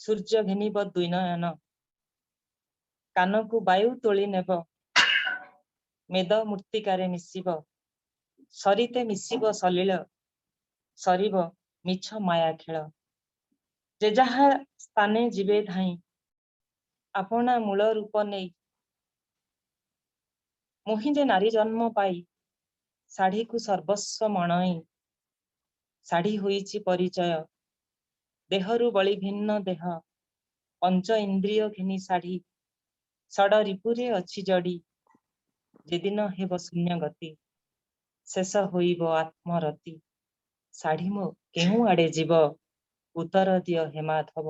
Speaker 6: ସୂର୍ଯ୍ୟ ଘେନିବ ଦୁଇ ନୟନ। କାନକୁ ବାୟୁ ତୋଳି ନେବ, ମେଦ ମୂର୍ତ୍ତିକାରେ ମିଶିବ। ସରିତେ ମିଶିବ ସଲିଳ, ସରିବ ମିଛ ମାୟା ଖେଳ। ଯେ ଯାହା ସ୍ଥାନେ ଯିବେ ଧାଇଁ, ଆପଣା ମୂଳ ରୂପ ନେଇ। ମୁହିଁ ଯେ ନାରୀ ଜନ୍ମ ପାଇ, ଶାଢ଼ୀକୁ ସର୍ବସ୍ୱ ମଣଇ। ଶାଢ଼ୀ ହୋଇଛି ପରିଚୟ, ଦେହରୁ ବଳି ଭିନ୍ନ ଦେହ। ପଞ୍ଚ ଇନ୍ଦ୍ରିୟ ଘେନି ଶାଢ଼ୀ, ଷଡ଼ ରିପୁରେ ଅଛି ଜଡ଼ି। ଯେଦିନ ହେବ ଶୂନ୍ୟ ଗତି, ଶେଷ ହୋଇବ ଆତ୍ମରତି। ଶାଢ଼ୀ ମୋ କେଉଁ ଆଡ଼େ ଯିବ, ଉତ୍ତର ଦିଅ ହେ ମାଧବ।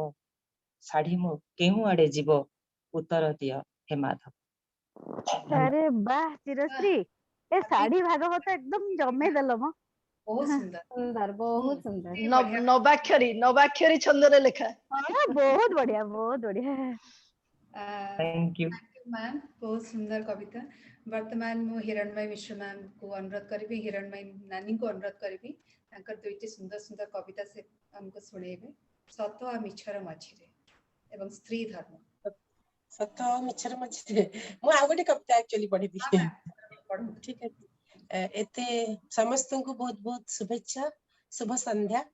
Speaker 6: ଶାଢ଼ୀ ମୋ କେଉଁ ଆଡ଼େ ଯିବ, ଉତ୍ତର ଦିଅ ହେ ମାଧବ।
Speaker 13: अरे वाह चिरश्री, ए साड़ी भागवत एकदम जमे देल म।
Speaker 1: बहुत सुंदर।
Speaker 12: सुंदर, बहुत सुंदर।
Speaker 9: नवाक्षरी छंदरे लेखा।
Speaker 13: हाँ, बहुत बढ़िया, बहुत बढ़िया।
Speaker 6: थैंक यू
Speaker 1: मैम, बहुत सुंदर कविता। वर्तमान मु हिरणमय मिश्र मैम को अनुरोध करी, हिरणमय नानी को अनुरोध करी, तांकर दुईटी सुंदर सुंदर कविता से हमको सुनेबे। सत आ मिछर मझिरे एवं स्त्री धर्म।
Speaker 10: सत मिछर मझिरे मु आ गोटे कविता एक्चुअली पढिबी। ठीक है। एते समस्तଙ୍କୁ बहुत बहुत शुभेच्छा, शुभ संध्या।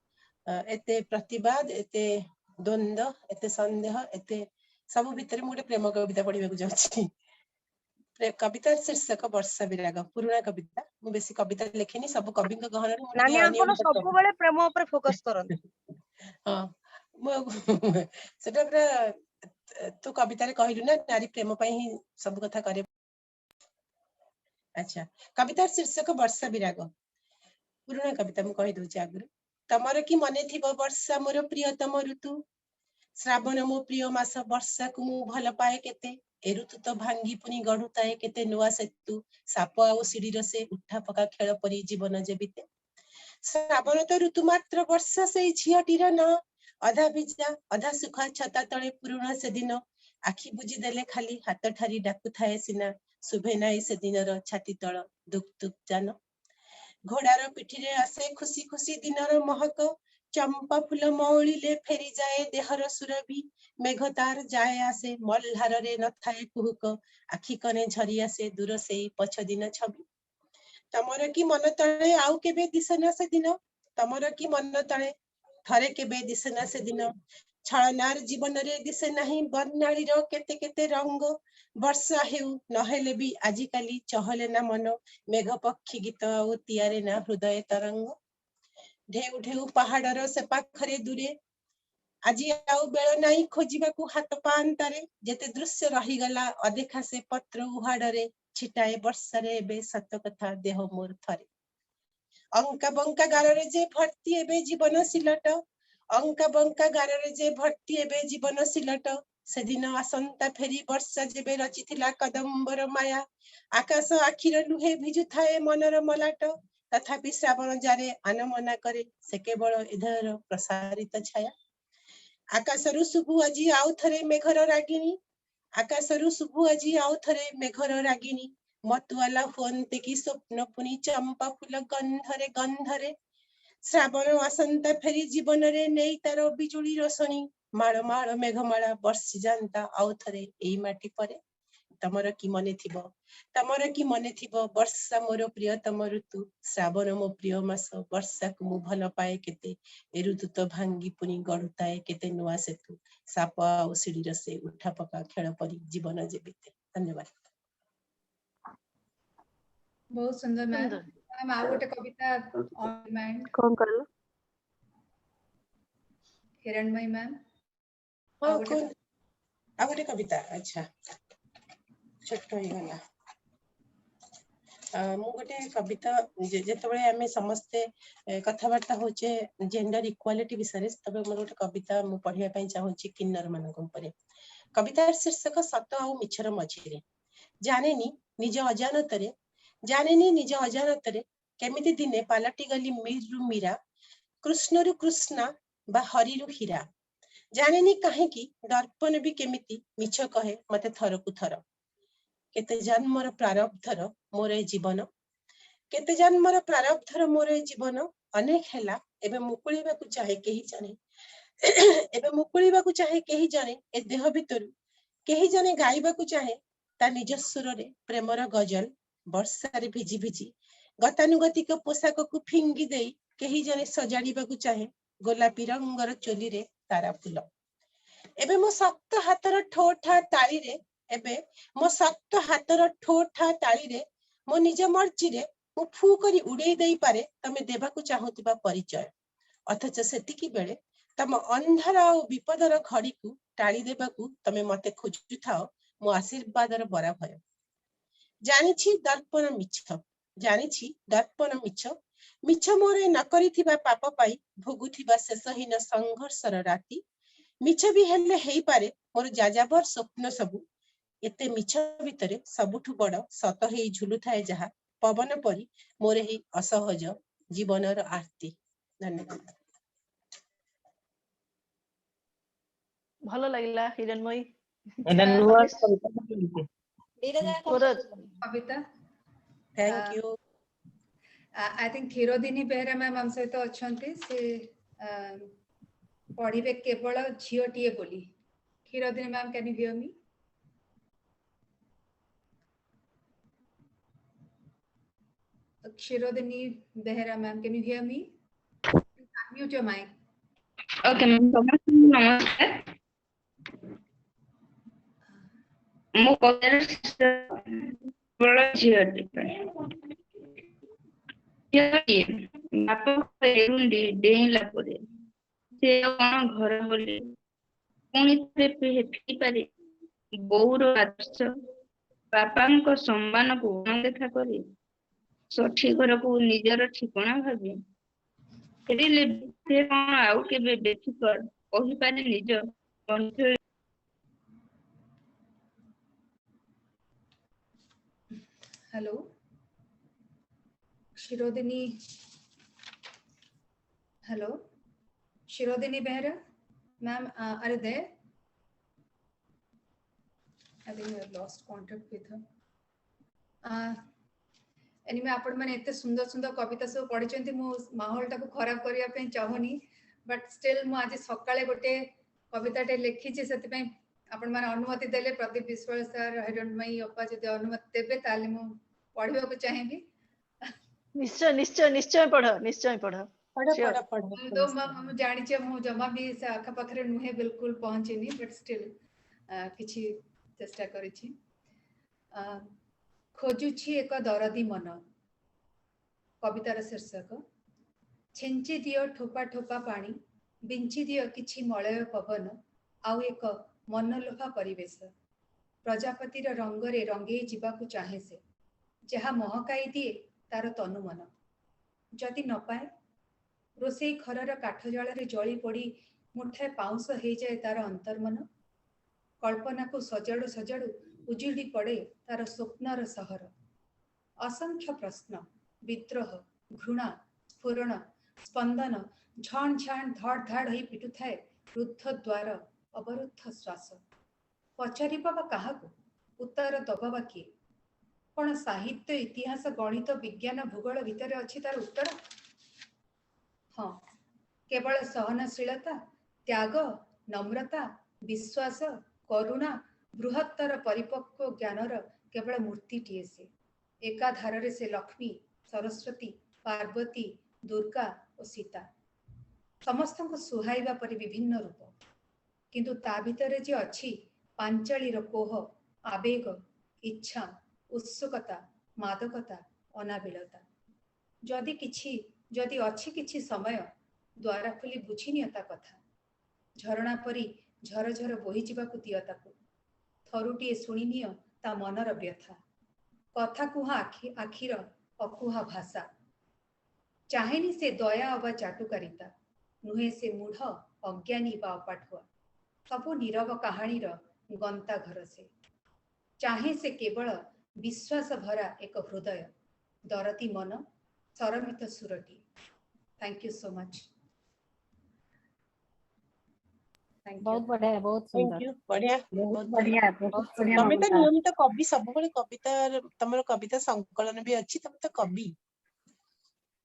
Speaker 10: एते प्रतिवाद, एते द्वंद्व, एते संदेह, एते सब भितर मु गोटे प्रेम कविता पढिबाकू जाउछि। कविता शीर्षक वर्षा विराग, पुराना कविता। मु बेसी कविता लेखिनी, सब कवि गहन मु
Speaker 13: नानी आपण सब बेले प्रेम ऊपर फोकस करन।
Speaker 10: हां मु सेटा पूरा तू कविता रे कहिलु ना, नारी प्रेम पई ही सब कथा करे। अच्छा, कविता शीर्षक वर्षा विराग, पुराना कविता मु कहि दउछि आगु। तमर की मने थिबो वर्षा मोर प्रियतम ऋतु, श्रावण मो प्रिय मास। वर्षा को मु भल पाए केते, ए ऋतु तो भांगी पुनी गढुताए केते नुआ सेतु। साप आ सिडीर से उठा पका खेल परी जीवन जे बीते। श्रावण तो ऋतु मात्र, वर्षा से झियटीर न। अधा भिजा अधा सुखा छता तले पुराना से दिन। आखि बुझी देले खाली हाथ ठारी डाकु थाए सिना। शुभे नाई से दिनर छाती तळ दुख दुख जान। घोड़ार पिठी रे आसे खुशी खुशी दिनर महक। चंपा फूल मौलिले फेरी जाए देहर सुरभि। मेघ तार जाए आसे मल्हार रे न थाए कुहुक। आखि कने झरी आसे दूर सेई पछ दिन छवि। तमर की मन तळे आउ केबे दिसना से दिन, तमर की मन तळे थरे केबे दिसेना से दिन छलनार जीवन रे दिसे नाही बर्णालीर केते केते रंग वर्षा हेउ नहेले भी आजिकाली चहले ना मन मेघ पक्षी गीत आउ तियारे ना हृदय तरंग ढेउ ढेउ पहाड़र से पाखरे दूरे আজি आउ बेल नाही खोजिबाकू हाथ पांतारे जेते दृश्य रहीगला अदेखा से पत्र उहाड़रे छिटाए वर्षारे एबे सत कथा देह मोर थरे अंका बंका गारे जे भर्ती एबे जीवन सिलट अंका बंका गारे जे भर्ती एबे जीवन सिलट से दिन आसंता फेरी वर्षा जेबे रचिथिला कदम्बर माया आकाश आखिर लुहे भिजु थाए मनर मलाट तथापि श्रावण जारे आनमना करे से केवल हृदयर प्रसारित छाया आकाशरु शुभु आजी आउ थरे मेघर रागिनी आकाशरु शुभु आजी आउ थरे मेघर रागिनी मतुआला हुअन्ते कि स्वप्न पुनि चंपा फूल गंधरे श्रावण आसंता फेरी जीवन रे नेई तार बिजुली रोशनी माळ माळ मेघमाळा वर्षि जानता आउ थरे एई माटी परे तमर कि मने थिबो वर्षा मोर प्रियतम ऋतु श्रावण मो प्रिय मास वर्षा को मु भल पाए केते ए ऋतु तो भांगी पुनि गढुताए केते नुआ सेतु साप आउ सिडी रसे उठा पका खेल परी जीवन जेबिते धन्यवाद
Speaker 1: बहुत सुंदर मैम मैम आ गोटे कविता ऑन डिमांड
Speaker 13: कौन करलो
Speaker 1: हिरणमयी मैम
Speaker 10: आ गोटे कविता अच्छा छोट हो गला मु गोटे कविता जेतबळे आमे समस्ते कथावार्ता होचे जेंडर इक्वालिटी विषय तबे मोर गोटे कविता मु पढिया पई चाहूची किन्नर मानक ऊपर कवितार शीर्षक सत आ मिछर मझिरे जानेनी निज अजानतरे केमिति दिने पालटी गली मीरु मीरा कृष्णरु कृष्णा बा हरिरु हीरा जानेनी काहेकि दर्पण भी केमिति मिछ कहे मते थरकु थर केते जन्मर प्रारब्धर मोर जीवन केते जन्मर प्रारब्धर मोर जीवन अनेक हेला एबे मुकुळीबाकू चाहे केही जाने ए देह भितरु केही जाने गाइबाकू चाहे ता निज सुररे प्रेमर गजल वर्षारे भिजी भिजी गतानुगतिक पोशाक को फिंगी देई केही जाने सजाड़ीबाकू चाहे गोलापी रंगर चोली रे तारा फूल एबे मो सप्त हातर ठोठा ताली रे एबे मो सप्त हातर ठोठा ताली रे मो निज मर्जी रे मु फू करी उड़ेई देई पारे तमे देबाकू चाहुतिबा परिचय अथच सेतिकी बेले तम अंधार और विपदर घड़ी को टाली देबाकू तमे मते खोजु थाओ मो आशीर्वादर बरा भय जानिछि दर्पण मिछ मोरे न करिथिबा पाप पाई भोगुथिबा शेषहीन संघर्षर राति मिछ भी हेले हेई पारे मोर जाजाबर स्वप्न सबु एते मिछ भितरे सबुठु बड़ सत हेई झुलु थाए जहा पवन परी मोर हेई असहज जीवनर आरती धन्यवाद
Speaker 9: ଭଲ ଲାଗିଲା ହିରଣ୍ମୟୀ
Speaker 6: ଏଟା ନୂଆ
Speaker 1: कविता
Speaker 10: thank you
Speaker 1: I think Kshirodini Behera ma'am हम सहित अछंती से पढ़िबे केवल झियोटीए बोली Kshirodini ma'am can you hear me Kshirodini Behera ma'am can you hear me mute your mic
Speaker 16: okay ma'am नमस्कार मो बड़ झील बापा डेईला परे से कौन घर बोली पुणी थे पारे बोर आदर्श बापा सम्मान को अणदेखा कर षठी घर को निजर ठिकणा भावे फेरिले से कौन आउ केबे बेफिकर कहि पारे निज बंधु
Speaker 1: hello Kshirodini hello Kshirodini Behera ma'am are there I think I lost contact with her anyway आपण माने एते सुंदर सुंदर कविता सब पढिचंती मो माहौल टाको खराब करिया पे चाहनी बट स्टिल मु आज सकाळे गोटे कविताटे लिखिछि सेति पे आपण माने अनुमति देले प्रदीप विश्वास सर हिरणमयी अपा जदि अनुमति देबे ताले मु पढिबा को चाहेबी
Speaker 9: निश्चय निश्चय निश्चय पढ़
Speaker 10: पढ़
Speaker 9: Sure.
Speaker 10: पढ़ पढ़
Speaker 1: तो मैं जानी मु जमा भी से आखा पाखरे नुहे बिल्कुल पहुंचेनी बट स्टिल किछि चेष्टा करिछि। खोजुछि एक दरदी मन कवितार शीर्षक छेंची दियो ठोपा ठोपा पानी बिंची दियो किछि मलय पवन आउ एक मनलोभा परिवेश प्रजापतिर रंगरे रंगे जीवाकु चाहे से जहा महकाई दिए तार तनु मन जदि न पाए रोसई घरर काठ जल जली पड़ी मुठाए पाउंस हो जाए तार अंतर्मन कल्पना को सजाड़ू सजाड़ू उजुड़ी पड़े तार स्वप्नर सहर असंख्य प्रश्न विद्रोह घृणा स्फुरण स्पंदन झण झण धड़ धाड़ हो पिटुथाए रुद्ध द्वार अवरुद्ध श्वास पचारिबा कहा उत्तर दबा किए कौन साहित्य इतिहास गणित विज्ञान भूगोल भितर अच्छी तार उत्तर हाँ केवल सहनशीलता त्याग नम्रता विश्वास करुणा बृहत्तर परिपक्व ज्ञानर केवल मूर्तिटीए से एकाधारे से लक्ष्मी सरस्वती पार्वती दुर्गा और सीता समस्त को सुहाइबा परि विभिन्न रूप किंतु ता भितर जे अच्छी पांचालीर कोह आवेग इच्छा उत्सुकता मादकता अनाबिलता जदि अच्छी किछि समय द्वारा खोली बुझी नियता कथा झरणा परी झर झर बोही जीवाकु दिय ताकु थरुटिए शुणी निय ता मनर व्यथा कथा कुहा आखिर अकुहा भाषा चाहेनी से दया अबा चाटुकारिता नुहे से मूढ़ अज्ञानी बा अपाठुआ सबु नीरव कहानीर गंता घर से चाहे से केवल विश्वास भरा एक हृदय दरदी मन सरमित सुरटी। Thank you so much.
Speaker 12: बहुत बढ़िया बहुत
Speaker 10: थैंक
Speaker 12: सुंदर
Speaker 10: यू बढ़िया
Speaker 11: बहुत बढ़िया बहुत बढ़िया
Speaker 10: तमे तो
Speaker 11: ममता।
Speaker 10: नियमित कवि सब कविता तमर कविता संकलन भी अच्छी तमे तो कवि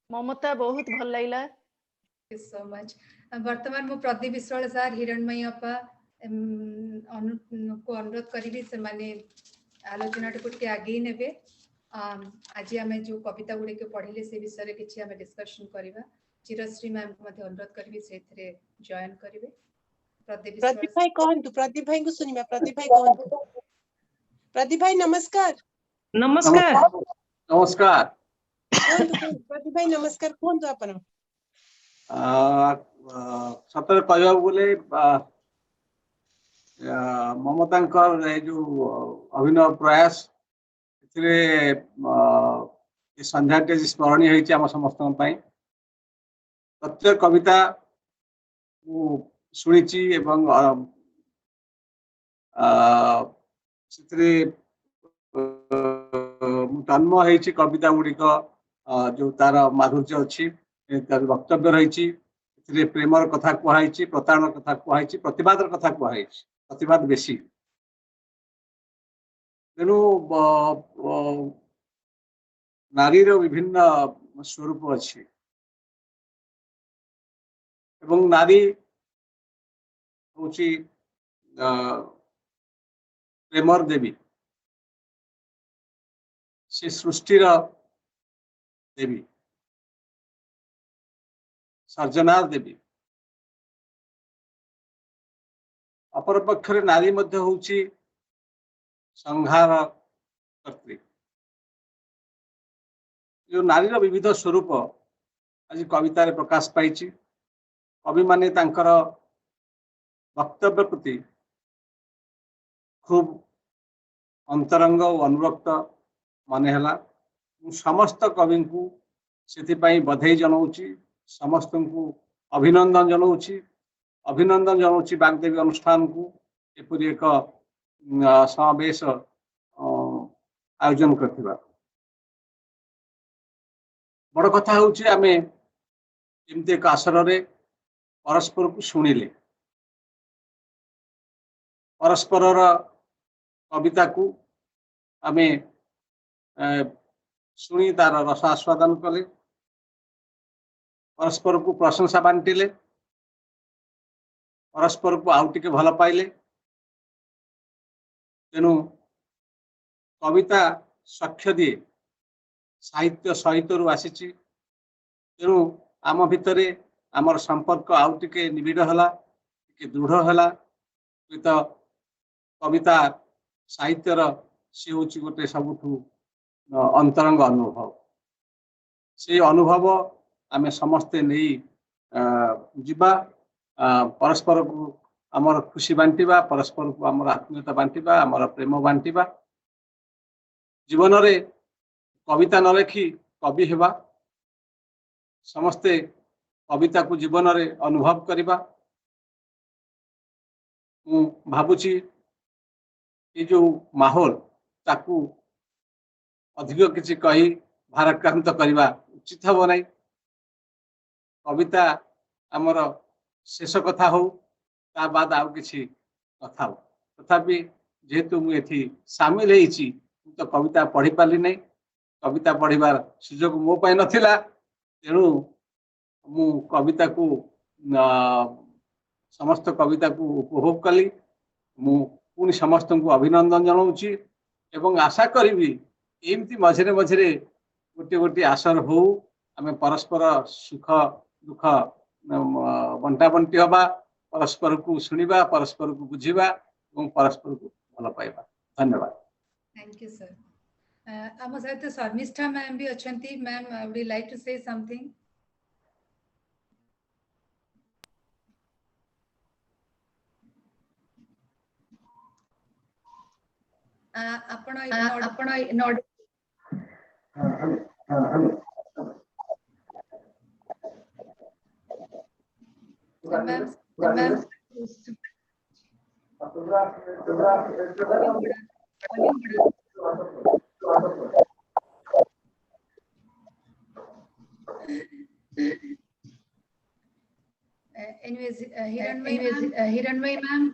Speaker 9: ममता बहुत भल लागला।
Speaker 1: Thank you so much. वर्तमान मु प्रदीप विश्वाल सर हिरणमयी अपा को अनुरोध करी से माने आलोचना को आगे नेबे आज आम जो कविता गुड़ी के पढ़िले से विषय किसी आम डिस्कशन करवा चिरश्री मैम को अनुरोध करी से जॉइन करेंगे।
Speaker 10: प्रदीप भाई कहतु प्रदीप भाई को सुनिबा प्रदीप भाई कहतु प्रदीप भाई नमस्कार
Speaker 17: नमस्कार
Speaker 10: नमस्कार प्रदीप भाई नमस्कार कहतु अपन
Speaker 17: सतर कहवा बोले ममतांकर जो अभिनव प्रयास संध्या स्मरणीय होती आम समस्त प्रत्येक कविता शुणी एवं जन्म होती कविता गुड़िक जो तार माधुर्य अच्छी तार वक्तव्य रही प्रेमर कथा कहुई प्रतारण कथा कहुई प्रतिवादर कथा कहुई प्रतिवाद बेसी तेणु नारीर विभिन्न स्वरूप अच्छी एवं नारी हूँ प्रेमर देवी से सृष्टिर देवी सर्जनार देवी अपरपक्षरे नारी मध्य होउची संहार कर्त्री जो नारीर विविध स्वरूप आज कवितार प्रकाश पाई कवि माने तांकर वक्तव्य प्रति खूब अंतरंग और अनुरक्त माने हला समस्त कवि को से बधाई जनाऊँगी समस्त को अभिनंदन जनाऊँगी अभिनंदन जनाऊँगी बागदेवी अनुष्ठान को एपरी एक समावेश आयोजन करथिबा बड़ कथा होउची आमे एमते एक आसर रे परस्पर को शुणिले परस्पर कविता को आमे शुणी तार रस आस्वादन कले परस्पर को प्रशंसा बांटिले परस्पर को आउ टिके भल पाइले तेणु कविता साक्ष्य दिए साहित्य सहित आसी तेणु आम भितरे आमर संपर्क आउ टिके निबिड़ हला टिके दृढ़ हला। तो कविता साहित्यर सी हूँ गोटे सबुठू अंतरंग अनुभव। से अनुभव आमे समस्ते नहीं जीवा परस्पर को आमर खुशी बांटिबा, परस्पर को आमर आत्मीयता बांटिबा, आमर प्रेम बांटिबा। जीवन रे कविता न लिखि कवि हेबा, समस्ते कविता को जीवन रे अनुभव करिबा। भावुची ये जो माहौल ताकू अधिक किसी कही भाराक्रांत करवा उचित हम ना। कविता आमर शेष कथा हो ता बाद आउ किसी कथा हो, तथापि जेहेतु मुझे सामिल होती तो कविता पढ़ी पारि नहीं। कविता पढ़ार सुजोग मो पाई नथिला, तेणु मु कविता को समस्त कविता को उपभोग कली। मु पुणी समस्त को अभिनंदन जनाऊँची एवं आशा करी एमती मझे मझे गोटे गोटे आसर हो आम परस्पर सुख दुख बंटा बंटी हवा, परस्पर को शुणा, परस्पर को बुझा और परस्पर को भल पाइबा। धन्यवाद।
Speaker 1: Thank you sir. आम सहित शर्मिष्ठा मैम भी अच्छा। Ma'am I would like to say something. Hiranmayee ma'am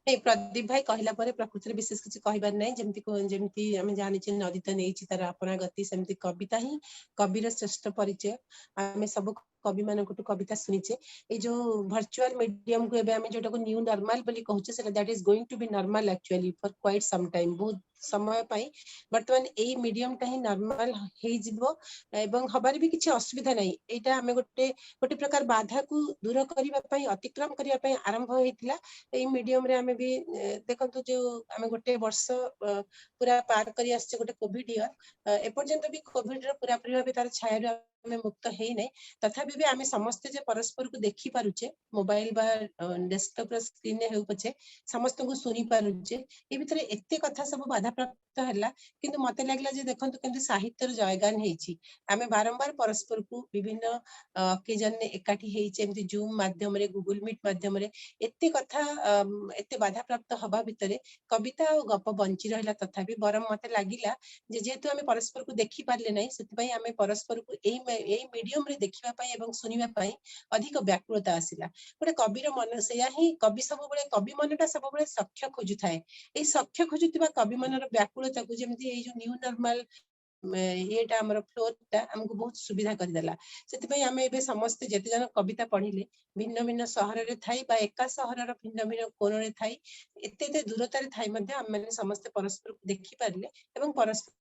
Speaker 10: नहीं प्रदीप भाई कहला पर प्रकृति विशेष किसी कहबार नहीं। जमती आम जानी नदी तो नहीं तार अपना गति सेमती कविता ही कविर श्रेष्ठ परिचय। आम सब कवि मान कविता शुणीचे ये जो वर्चुअल मीडियम को एबे जोटा को न्यू नॉर्मल बोली कहूचे सेटा that is going to be normal actually for quite some time. बहुत समय पाई बर्तमान यही मीडियम टा ही नॉर्मल हे जिवो एवं हबार भी किसी असुविधा नहीं। एटा हमें गोटे गोटे प्रकार बाधा को दूर करबा पई अतिक्रम करबा पई आरंभ होइतिला। एई मीडियम रे हमें भी देखंतु जो हमें गोटे वर्ष पूरा पार करी आछे गोटे कोविड ईयर एपर्यंत भी कोविड रो पूरा पूरी भाबे तार छाया में मुक्त है नहीं। तथापि भी आम समस्ते जे परस्पर को देखी पारुचे मोबाइल बा डेस्कटॉप स्क्रीन हे पछे समस्त को सुनी पारुचे। ए भितर एते कथा सब बाधा प्राप्त हला किंतु मते लागला जे देखंतु केमति साहित्यर जयगान हेछि। आमे बारंबार परस्पर को विभिन्न ओकेजन ने एकाठी हेछि एमति जूम माध्यम रे गूगल मीट माध्यम रे एते कथा एते बाधा प्राप्त हबा भितरे कविता और गप बंची रहला। तथापि बरम मते लागिला जे जेतु आमे परस्पर को देखि पारले नै सेति पई आमे परस्पर को एई मीडियम रे देखिबा पई एवं सुनिबा पई अधिक व्याकुलता आसिला। गोटे कविर मन सेया ही कवि सब बळे कवि मनटा सब बळे सख्य खोजु थाए। ए सख्य खोजुतिबा कवि मनर व्याकुलता को जेमति ए जो न्यू नॉर्मल येटा हमर फ्लोटा हमको बहुत सुविधा कर देला। सेति पई आमे एबे समस्त जेते जन कविता पढिले भिन्न भिन्न शहर रे थाई बा एका शहर रो भिन्न भिन्न कोन रे थाई एते दूरता रे थाई मध्ये हम माने समस्त परस्पर को देखि पारले एवं परस्पर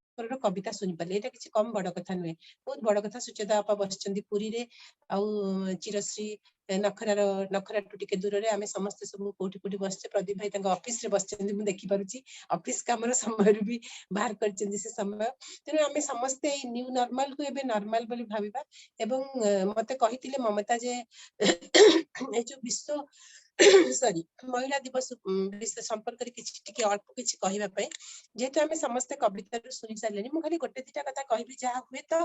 Speaker 10: कविता सुनी पारे। एटा किछि कम बड़ कथा नुहे, बहुत बड़ कथा। सुचेता आपा बसचंदी पुरी रे आउ चिरश्री नखरा टुटिके दूर रे आमे समस्त सब कोठी कोठी बसचे। प्रदीप भाई तांगा ऑफिस रे बसचंदी मु देखि पारुची ऑफिस कामर समय रे भी बाहर करचंदी से समय। तेनु आमे समस्त ए न्यू नॉर्मल को एबे नॉर्मल बोली भाबिबा एवं मते कहितिले ममता जे ए जो विश्व सॉरी महिला दिवस विषय संपर्क रे किछि टिके अल्प किछि कहिबा पई जेतु आमे समस्त कविता रे सुनि सारलेनी। मु खाली गोटे दिटा कथा कहबी जा हुए तो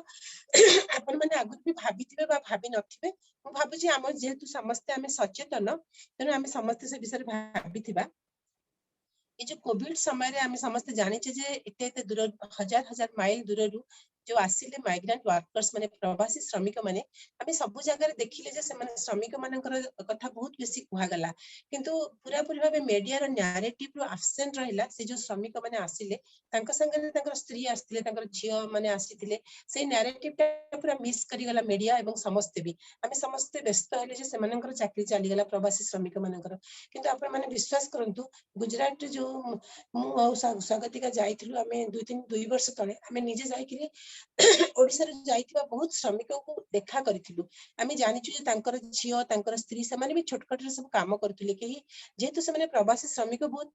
Speaker 10: अपन माने आगु भी भाबिथिबे बा भाबी नथिबे। मु भाबुची हम जेतु समस्त आमे सचेतन तेनु आमे समस्त से विषय भाबिथिबा। ये जो कोविड समय रे आमे समस्त जानिचे जे एते दूर हजार हजार माइल दूर रु जो आसिले माइग्रेंट वर्कर्स माने प्रवासी श्रमिक माने आमे सब जगह देखिले जे से श्रमिक मानकर कथा बहुत बेसी कुहा गला किंतु पूरा पूरी भाबे मीडिया रो नैरेटिव रो एब्सेंट रहिला से जो श्रमिक माने आसिले तांका संगे तांकर स्त्री आस्तिले तांकर झियो माने आसीतिले से नैरेटिव टा पूरा मिस करी गला मीडिया एवं समस्त भी आमे समस्त व्यस्त हले जे से मानकर चाकरी चली गला प्रवासी श्रमिक मानकर किंतु आपण माने विश्वास करंतु गुजरात जो मु आ स्वागतिका जाइथिलु आमे 2 वर्ष तळे आमे निजे जाइकिले ओडिसा रे जाइथिबा बहुत श्रमिक को देखा करिथिलु आमे जानिछु जे तांकर झियो तांकर स्त्री से माने भी छोटकट रे सब काम करथिले केही जेतु से माने प्रवासी श्रमिक बहुत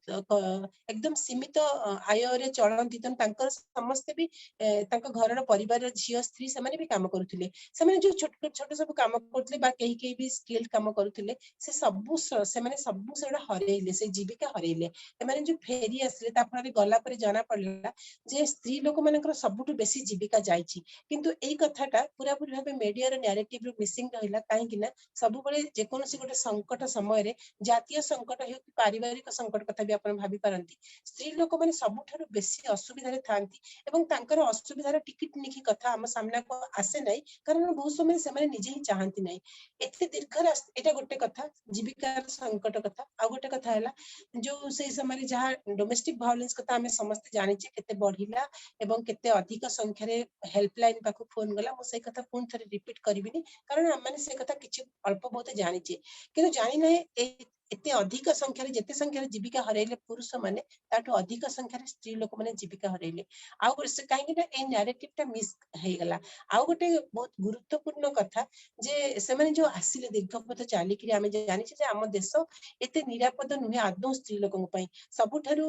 Speaker 10: एकदम सीमित आय रे चलंती तन तांकर समस्त भी तांका घर रो परिवार रो झियो स्त्री से माने भी काम करथिले से माने जो छोट छोट सब काम करथिले बा केही भी स्किल काम करथिले से माने सबु सेडा हरेइले से जीविका हरेइले माने जो फेरी आसले ता फळे गला परे जाना पड़ला जे स्त्री लोक मानकर सबुटु बेसी जीविका जाईची किंतु एई कथाटा पूरा पूरी भाबे मीडिया रो नैरेटिव रो मिसिंग रहिला काहे कि ना सब बळे जे कोनसी गोटे संकट समय रे जातीय संकट हे कि पारिवारिक संकट कथा भी आपण भाबी पारंती स्त्री लोक माने सबुठारु बेसी असुविधा रे थांती एवं तांकर असुविधार टिकिट निखी कथा हम सामना को आसे नै कारण बहुत समय से माने निजे ही चाहंती नै एते दीर्घ एटा गोटे कथा जीविका संकट कथा आ गोटे कथा हैला जो से समय रे जहा डोमेस्टिक वायलेंस कथा हमें समस्त जानि छे केते बढ़िला एवं केते अधिक संख्या रे हेल्पलाइन पाखु फोन गला मो से कथा पुन थरे रिपीट करबिनी कारण हम माने से कथा किछि अल्प बहुत जानि छे किंतु जानि नै एते अधिक संख्या रे जेते संख्या रे जीविका हरेले पुरुष माने ताटो अधिक संख्या रे स्त्री लोक माने जीविका हरेले आ से काहे कि ए नैरेटिव टा मिस हे गला आ गोटे बहुत गुरुत्वपूर्ण कथा जे से माने जो आसिले दीर्घपथ चाली कि आमे जानि छे जे हम देश एते निरापद नुहे आदौ स्त्री लोकन पई सबुठारु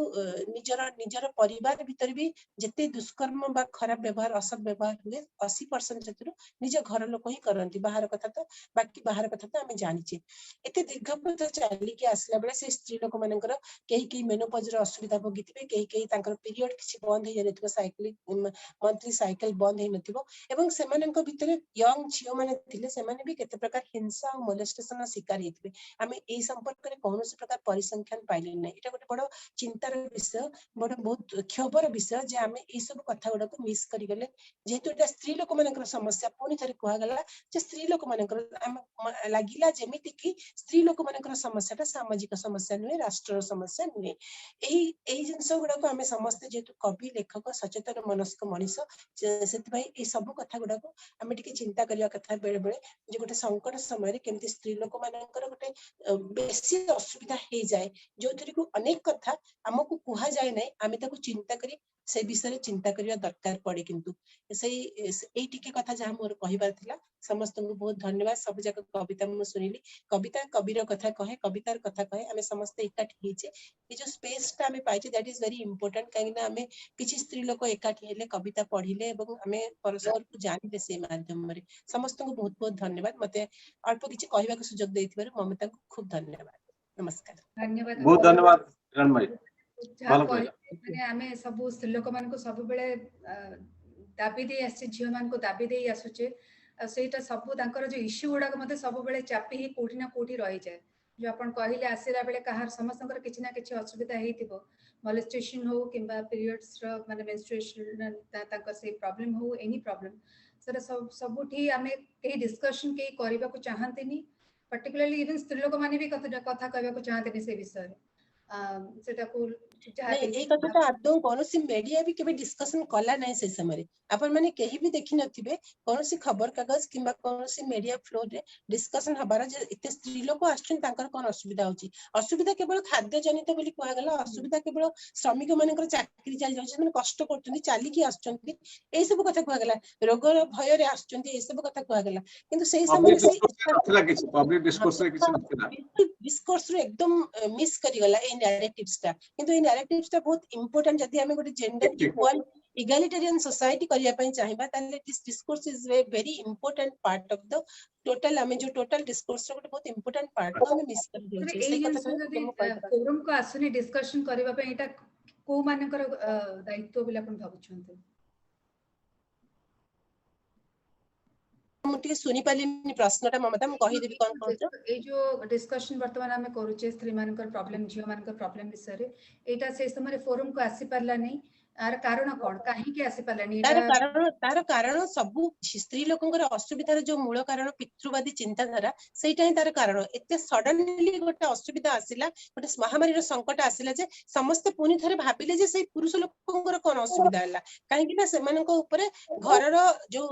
Speaker 10: निजर परिवार भीतर भी जेते दुष्कर्म बा खराब व्यवहार असद व्यवहार हुए 80% जतरु निज घर लोक ही करंती बाहर कथा तो बाकी बाहर कथा तो आमे जानि छे एते दीर्घपथ चाली कि आसला बेले से स्त्री लोक मानकर केही मेनोपॉज रो असुविधा भोगिथिबे केही तांकर पीरियड किछि बंद हे जनेथिबो साइक्लिंग मंथली साइकिल बंद हे नथिबो एवं सेमानक भितरे यंग झियो माने थिले सेमाने भी केते प्रकार हिंसा और मोलेस्टेशन शिकार हेथिबे आमे एई संपर्क रे कोनोसी प्रकार परिसंख्यान पाइले नै एटा गोटे बड़ चिंतार विषय बड़ बहुत क्षोभर विषय जे आमे एई सब कथा गुडा को मिस करि गेले जेतु एटा स्त्री लोक मानकर समस्या पुनी थरे कुहा गला जे स्त्री लोक मानकर लागिला जेमिति कि स्त्री लोक मानकर समस्याटा सामाजिक समस्या नुहे राष्ट्र समस्या नुहे एई जिंस गुडा को आमे समस्त जेतु कवि लेखक सचेतन मनस्क मनीष सेति भाई ए सब कथा गुडा को आमे टिके चिंता करिया कथा बेले बेले जे गोटे संकट समय रे केमति स्त्री लोक मानकर गोटे बेसी असुविधा हे जाय जो थरी को अनेक कथा हमकु कुहा जाय नै आमे ताको चिंता करी से विषय चिंता करिया दरकार पड़े किंतु एई टिके कथा जहा मोर कहिबार थिला समस्त को बहुत धन्यवाद सब जक कविता मु सुनिली कविता कविर कथा कहे कवितार कथा कहे आमे समस्त एकाठी हेचे ए जो स्पेस ता आमे पाइचे दैट इज वेरी इंपोर्टेंट काइना आमे किछि स्त्री लोक एकाठी हेले कविता पढिले एवं आमे परस्पर को जानिले से माध्यम रे समस्त को बहुत बहुत धन्यवाद मते अल्प किछि कहिबा को सुजोग देथिबार ममता को खूब धन्यवाद नमस्कार
Speaker 1: धन्यवाद
Speaker 17: बहुत धन्यवाद किरण भाई
Speaker 1: माने आमे सब स्त्री लोक मान को सब बेले दाबी दे आसे झियो मान को दाबी दे आसुचे सेटा सब तांकर जो इश्यू गुडा को मते सब बेले चापी ही कोठी ना कोठी रहि जाय जो अपन कहिले आसिला बेले कहार समस्तकर किछि ना किछि असुविधा हेतिबो मोलेस्टेशन हो किबा पीरियड्स रो माने मेंस्ट्रुएशन तांकर से प्रॉब्लम हो एनी प्रॉब्लम सर सब सबुठी आमे के डिस्कशन के करबा को चाहंतेनी पर्टिकुलरली इवन स्त्री लोक माने भी कथा कहबा को चाहंतेनी से विषय सेटा को
Speaker 10: ए कथाटा आदौ कोनोसी मीडिया भी केबे डिस्कशन कला नै से समय अपन माने केही भी देखि नथिबे कोनोसी खबर कागज किबा कोनोसी मीडिया फ्लो रे डिस्कशन हबार जे इते स्त्री लोक आछन तांकर कोन असुविधा होची असुविधा केवल खाद्य जनित बोली कुआ गला असुविधा केवल श्रमिक मानकर चाकरी चल जाउछ माने कष्ट करतनी चाली की आछन ए सब कथा कुआ गला रोग भय रे आछन ए सब कथा कुआ गला किंतु सेही समय से
Speaker 17: नथला किछि पब्लिक डिस्कोर्स रे किछि नथला
Speaker 10: डिस्कोर्स रे एकदम मिस करि गला ए नैरेटिव्स ता किंतु ए नैरेटिव्स ता बहुत इंपोर्टेंट जदी हमें गोटे जेंडर इक्वल egalitarian society करिया पई चाहिबा ताले this discourse is a very important part of the total हमें जो टोटल डिस्कोर्स रो बहुत इंपोर्टेंट पार्ट को हमें मिस कर दियो छै सेही कथा
Speaker 1: फोरम को आसुनी डिस्कशन करबा पई एटा को मानकर दायित्व बिला कोन भाबु छन्ते
Speaker 10: मुटी सुनी पालिनी प्रश्नटा ममता म कहि देबी कोन कोन
Speaker 1: ए जो डिस्कशन वर्तमान हमें करूचे स्त्री मानकर प्रॉब्लम झियो मानकर प्रॉब्लम विषय रे एटा से समय फोरम को आसी परला नै आर कारण कोन काहे के आसी पालानी
Speaker 10: तार कारण सबु स्त्री लोकंकर असुविधार जो मूल कारण पितृवादी चिंताधारा सेटा ही तार कारण एते सडनली गोटे असुविधा आसिला गोटे महामारी रो संकट आसिला जे समस्त पुनी थरे भाबिले जे से पुरुष लोकंकर कोन असुविधा हला काहे कि ना सेमानक ऊपर घरर जो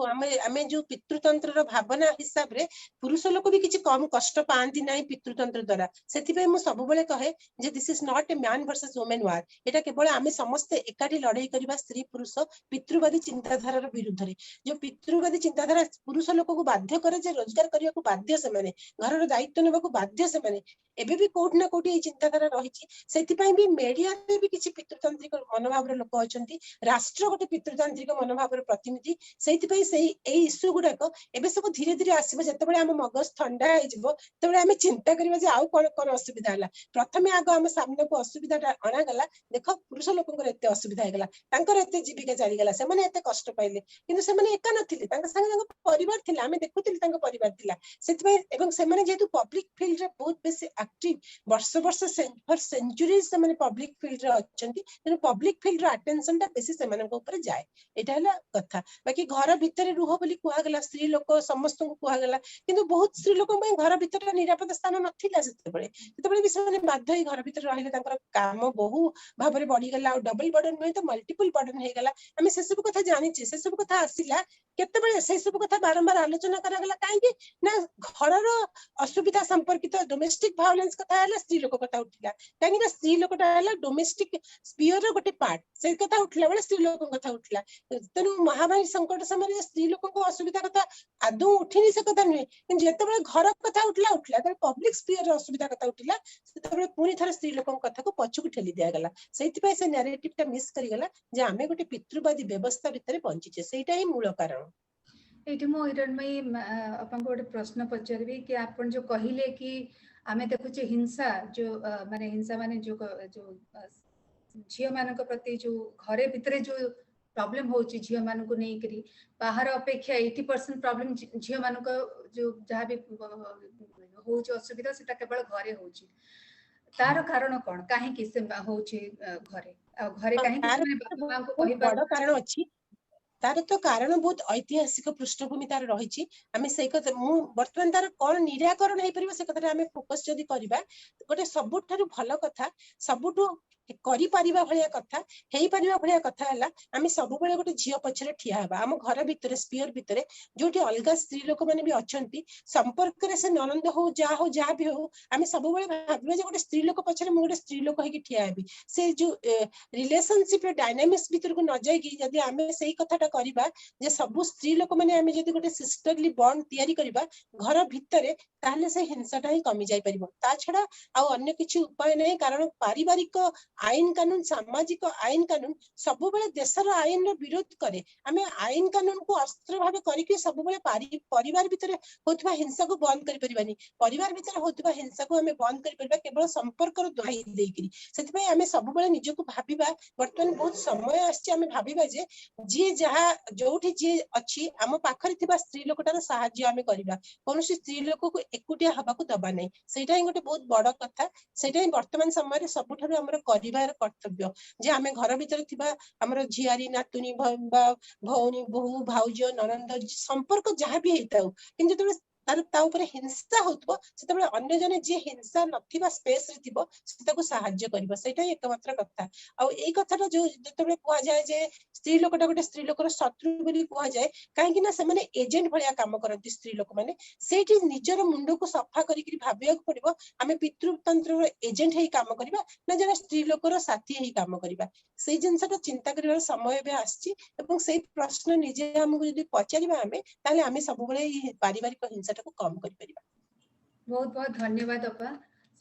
Speaker 10: आमे जो पितृतंत्र रो भावना हिसाब रे पुरुष लोक भी किछि कम कष्ट पांती नाही पितृतंत्र द्वारा सेति पे मु सब बेले कहे जे this is not a man versus women war एटा केवल आमे समस्त एकाठी लड़ाई करबा स्त्री पुरुष पितृवादी चिंताधारार विरुद्ध रे जो पितृवादी चिंताधारा पुरुष लोक को बाध्य करे जे रोजगार करिया को बाध्य से माने घरर दायित्व नेबा को बाध्य से माने एबे भी कोठ ना कोठी ए चिंताधारा रहिछि सेति पई भी मीडिया रे भी किछि पितृतांत्रिक मनोभाव रे लोक अछंती राष्ट्र गोटे पितृतांत्रिक मनोभाव रे प्रतिनिधि सेति पई सेही ए इश्यू गुडाको एबे सब धीरे धीरे आसीबो जतबेले हम मगज ठंडा हे जिवो तबेले हम चिंता करबा जे आउ कोन कोन असुविधा हला प्रथमे आगो हम सामने को असुविधाटा अना गला देखो पुरुष लोकंकर एते असुविधा हे गला तांकर एते जीविका चाली गला से माने एते कष्ट पाइले किंतु से माने एका नथिले तांका संगे तांका परिवार थिला हमें देखुतिल तांका परिवार थिला सेति पई एवं से माने जेतु पब्लिक फील्ड रे बहुत बेसी एक्टिव वर्ष वर्ष फॉर सेंचुरीज से माने पब्लिक फील्ड रे अछंती तेनु पब्लिक फील्ड रो अटेंशन टा बेसी से माने ऊपर जाए एटा हला कथा बाकी घर भीतर रुह बोली कुआ गला स्त्री लोक समस्त को कुआ गला किंतु बहुत स्त्री लोक में घर भीतर निरापद स्थान नथिला सेतेबेले भी से माने बाध्य ही घर भीतर रहिले तांकर काम बहु भाबरे बढ़ी गला और डबल बर्डन नहीं तो मल्टीपल बर्डन हे गला हमें से सब कथा जानि छी से सब कथा आसिला केतेबेले से सब कथा बारंबार आलोचना करा गला काहे कि ना घरर असुविधा संपर्कित डोमेस्टिक वायलेंस कथा हला स्त्री लोक कथा उठिला काहे कि ना स्त्री लोकटा हला डोमेस्टिक स्फीयर रो गोटे पार्ट से कथा उठला बेले स्त्री लोक कथा उठिला तनु महामारी संकट समय स्त्री लोक को असुविधा कथा आदौ उठिनी से कथा नुहे कि जेतेबेले घर कथा उठला त पब्लिक स्फीयर रो असुविधा कथा उठिला सेतेबेले पुनी थरे स्त्री लोक कथा को पछुक ठेली दिया गला सेति पय से नैरेटिव टा मिस करी गला जे आमे गोटे पितृवादी व्यवस्था भीतर पहुंची सेटा ही मूल कारण
Speaker 1: एठी मो हिरणमयी अपन गोटे प्रश्न पचारबी कि आपण जो कहिले कि आमे देखुचे हिंसा जो माने जो झियो मानक प्रति जो घरे भितरे जो प्रॉब्लम होची झियो मानक को नहीं करी बाहर अपेक्षा 80% प्रॉब्लम झियो मानक जो जहाँ भी होची असुविधा सेटा केवल घरे होची तार कारण कोन काहे कि से होची घरे घरे काहे कि से बाबा को कहि
Speaker 10: बड़ कारण अछि तार तो कारण बहुत ऐतिहासिक पृष्ठभूमि तार रही आम से बर्तमान तार कौन निराकरण हो पार से कथा आम फोकस जदि करवा गोटे सबुठ भल कथा सबुठ करि परिबा भलिया कथा हेई परिबा भलिया कथा हला आमी सब बेले गोटे झियो पछरे ठिया हेबा हम घर भितरे स्पीयर भितरे जोटी अलगा स्त्री लोक माने भी अछंती संपर्क रे से ननंद हो जा भी हो आमी सब बेले भाबले जे गोटे स्त्री लोक पछरे मु गोटे स्त्री लोक हेकी ठिया हेबी से जो रिलेशनशिप रे डायनामिक्स भितर को न जाय कि जदी आमे सेही कथाटा करबा जे सब स्त्री लोक माने आमे जदी गोटे सिस्टरली बॉन्ड तयारी करबा घर भितरे ताहले से हिंसाटा ही कमी जाय परिबो ता छडा आ अन्य किछि उपाय नै कारण पारिवारिक आईन कानून सामाजिक आईन कानून सब बेले देशर आईन रो विरोध करे आमे आईन कानून को अस्त्र भाबे करिके सब बेले परिवार भितरे होतबा हिंसा को बंद करि परिबानी परिवार भितरे होतबा हिंसा को आमे बंद करि परिबा केवल संपर्क रो दोहाई देइकरी सेति पय आमे सब बेले निज को भाबिबा वर्तमान बहुत समय आछि आमे भाबिबा जे जहा जोठी जे अछि आम पाखरे थिबा स्त्री लोकटार सहाय्य आमे करबा कोनोसी स्त्री लोक को एकुटिया हबा को दबा नै सेटा ही गोटे बहुत बड़ कथा सेटा ही वर्तमान समय रे सबठारु हमर कर्तव्य जे आमे घर भीतर थिबा हमर झियारी नातुनी भौनी बहु भाउज ननंद संपर्क जहाँ भी हेताउ किंतु ता ऊपर हिंसा होतबो सेतबेले अन्य जने जे हिंसा नथिबा स्पेस रे थिबो सेताको सहाय्य करबो सेटा एकमात्र कथा आ एई कथाटा जो जतबेले कुआ जाय जे स्त्री लोकटा गोटे स्त्री लोकर शत्रु बोली कुआ जाय काहे कि ना से माने एजेंट भलिया काम करନ୍ତି स्त्री लोक माने सेठी निजर मुंडो को सफा करिकरी भाबिया को पड़िबो आमे पितृतंत्र रो एजेंट हेई काम करबा ना जने स्त्री लोकर साथी हेई काम करबा सेई जिंसटा चिंता करिवार समय बे आछि एवं सेई प्रश्न निजे हमकु जदि पचारिबा आमे ताले आमे सब बेले पारिवारिक हिंसा को कम कर परिबा
Speaker 1: बहुत बहुत धन्यवाद अपा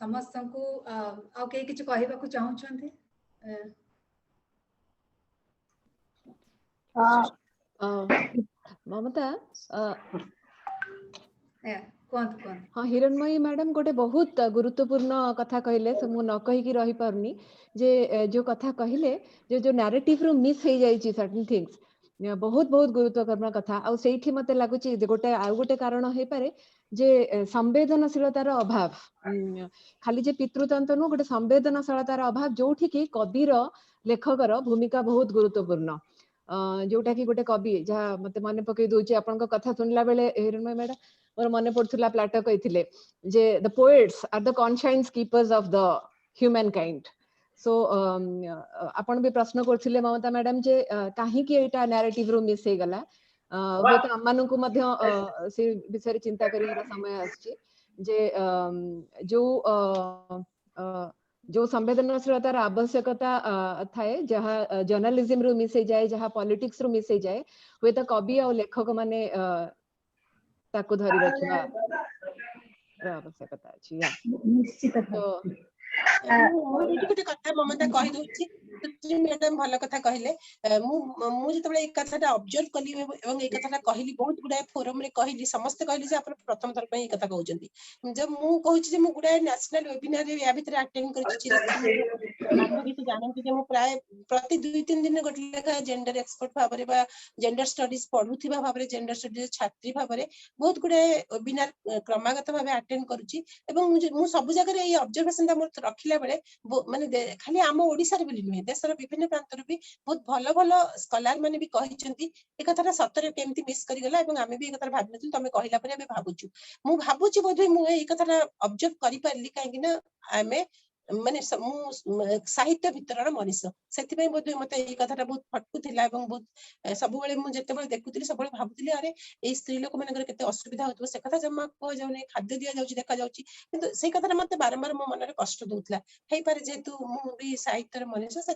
Speaker 1: समस्त को आ के किछ कहबा को चाहू छथि
Speaker 7: ममता
Speaker 1: कोन
Speaker 7: हाँ हिरणमयी मैडम गोटे बहुत गुरुत्वपूर्ण कथा कहले से मु न कहि कि रही पारनी जे जो कथा कहले जो नैरेटिव रो मिस हे जाई छि सर्टेन थिंग्स बहुत बहुत गुरुत्वपूर्ण कथा आ सेठी मते लागुची गोटे आ गोटे कारण हे पारे जे संवेदनशीलतार अभाव खाली जे पितृतंत्र नु गोटे संवेदनशीलतार अभाव जोठी कि कविर लेखकर भूमिका बहुत गुरुत्वपूर्ण जोटा कि गोटे कवि जहाँ मते मन पकई दउची आपन कथा सुनला बेले हिरणमय मैडम मोर मन पड़थुला प्लाटो कहिथिले जे the poets are the conscious keepers of the human kind so आपण भी प्रश्न करथिले ममता मैडम जे काहे कि एटा नैरेटिव रो मिस हे गला हो तो हमन को मध्य से विषय चिंता करिवार समय आछि जे जो संवेदनशीलतार आवश्यकता थाए जहाँ जर्नलिज्म रू मिसे जाए जहाँ पॉलिटिक्स रू मिसे जाए हुए तो कवि और लेखक माने ताको धरी रखिबा आवश्यकता अछि
Speaker 11: निश्चित
Speaker 10: गोटे कथा ममता कहि दउची मैडम भल कथा कहले मु जतबे एक कथाटा ऑब्जर्व कली एवं एक कथाटा कहली बहुत गुडा फोरम रे कहली समस्त कहली जे आपण प्रथम थर पई कथा कहउचंती जब मु कहउची जे मु गुडा नेशनल वेबिनार रे या भितर अटेंड करछि आपन भी जानନ୍ତି जे मु प्राय प्रति 2-3 दिन गोटे लेखा जेंडर एक्सपर्ट भाबरे बा जेंडर स्टडीज पढुथिबा भाबरे जेंडर स्टडीज छात्री भाबरे बहुत गुडा वेबिनार क्रमागत भाबे अटेंड करूची एवं मु सब जगह रे ए ऑब्जर्वेशन ता मोर रखिला बेले माने खाली आम ओडिसा रे बोली नुहे देशर विभिन्न प्रांतर भी बहुत भल भल स्कॉलर माने भी कहिसंती ए कथाटा सतरे केमती मिस करि गला एवं आमे भी ए कथा भाबि नथि तमे कहिला परे आमे भाबुछु मु भाबुछु बोधे मु ए कथाटा ऑब्जर्व करि पारली काहे कि ना आमे माने साहित्य भितर मनीष से बोधे मत ये कथा बहुत फटकुला बहुत सब मु जिते देखुली सब भावुली अरे ये स्त्री लोक मान के असुविधा हो से कथा जमा कह जाऊनी खाद्य दि जाऊँ देखा जाऊँगी से कथा मत बारंबार मो मन कष्ट दूसरा हो पारे जेहेतु मुझे साहित्य मनीष से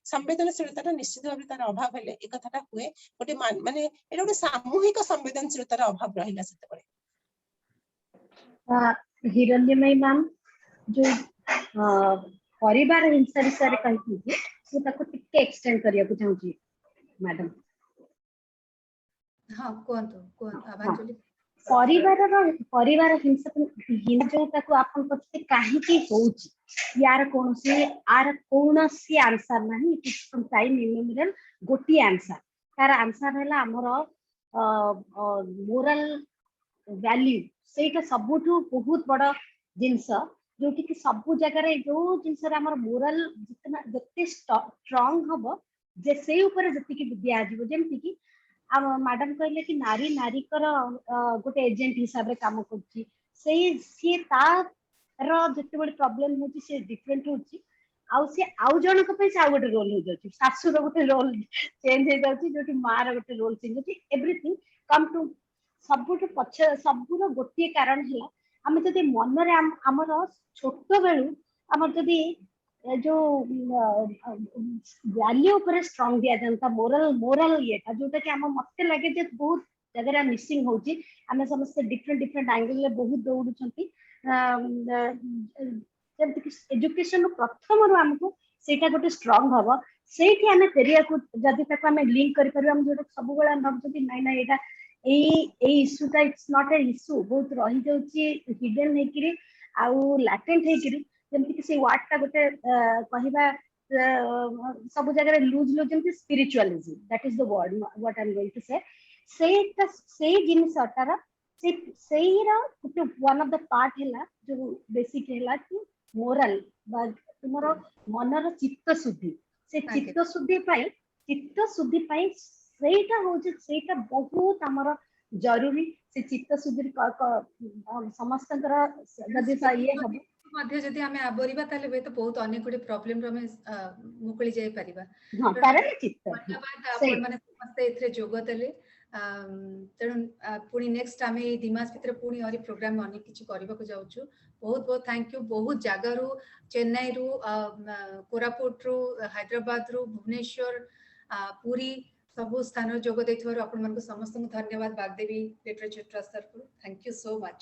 Speaker 10: संवेदनशीलतार निश्चित भाव तार अभाव है एक कथाटा हुए गोटे माने एटा गोटे सामूहिक संवेदनशीलतार अभाव रहिला सेते
Speaker 11: हिरण्यमयी मैम जो परिवार हिंसा विषय कही एक्सटेंड करने को चाहूँ मैडम
Speaker 1: हाँ कहंतु
Speaker 11: परिवार हिंसा जो ताको आपन पछते काहे की होउची यार कोनोसी आंसर नाही it is from time immemorial गोटी आंसर तार आंसर हैला हमर मोरल वैल्यू सेटा सबुठु बहुत बड़ा जिंस जो कि सब जगह रे जो जिंस रे हमर मोरल जितना जते स्ट्रांग हबो जे से ऊपर जति की दिया जीवो जेमति की आ मैडम कहले कि नारी नारी कर गोटे एजेंट हिसाब रे काम करछि से तार जते बड़ प्रॉब्लम होछि से डिफरेंट होछि आउ से आउ जनक पे से आ गोटे रोल हो जाछि सासु रो गोटे रोल चेंज हो जाछि जोटी मां रो गोटे रोल चेंज होछि एवरीथिंग कम टू सबुठ पछ सबुर गोटे कारण है आम जदि मन रे हमर छोट बेलू हमर जदि जो वैल्यू ऊपर स्ट्रांग दिया जाता मोरल ये जोटा कि मत लगे जे बहुत जगह मिसिंग होची आम समस्त डिफरेंट डिफरेंट एंगल ले बहुत दौड़ुछंती एजुकेशन प्रथम रु हमको सेटा गोटे स्ट्रांग हबो सेठी आमे करिया को जदि तक आमे लिंक करि परबा हम जोटा सब बेला भाबुछंती नै एटा ए इश्यूटा इट्स नॉट ए इश्यू बहुत रही जाउची हिडन हेकिरी आउ लैटेंट हेकिरी जेमति कि से वर्ड टा गोटे कहिबा सब जगह लूज लूज जेमति spiritualism that is the word what I am going to say सेटा से जिनसटार सेहीरा गोटे वन ऑफ द पार्ट हैला जो बेसिक हैला कि मोरल बा तुमरो मनर चित्त शुद्धि से चित्त शुद्धि पाई सेटा होजे सेटा बहुत हमर जरूरी से चित्त शुद्धि समस्त जदि ये हम
Speaker 1: मध्य जदि हमें आबरिबा ताले वे तो बहुत अनेक गुडी प्रॉब्लम रे मुकली जाय परिबा
Speaker 11: हां कारण चित्त
Speaker 1: धन्यवाद आपण माने समस्त एथरे जोग देले तेणु पुणी नेक्स्ट आम दिमास भितर पुणी हरी प्रोग्राम अनेक किसी करने को जाऊँ बहुत बहुत थैंक यू बहुत जगार चेन्नई रु कोरापुट रु हैदराबाद रु भुवनेश्वर पुरी सबु स्थान जोग देथिबारु आपण मानक समस्त धन्यवाद बागदेवी लिटरेचर ट्रस्ट तरफ थैंक यू सो मच।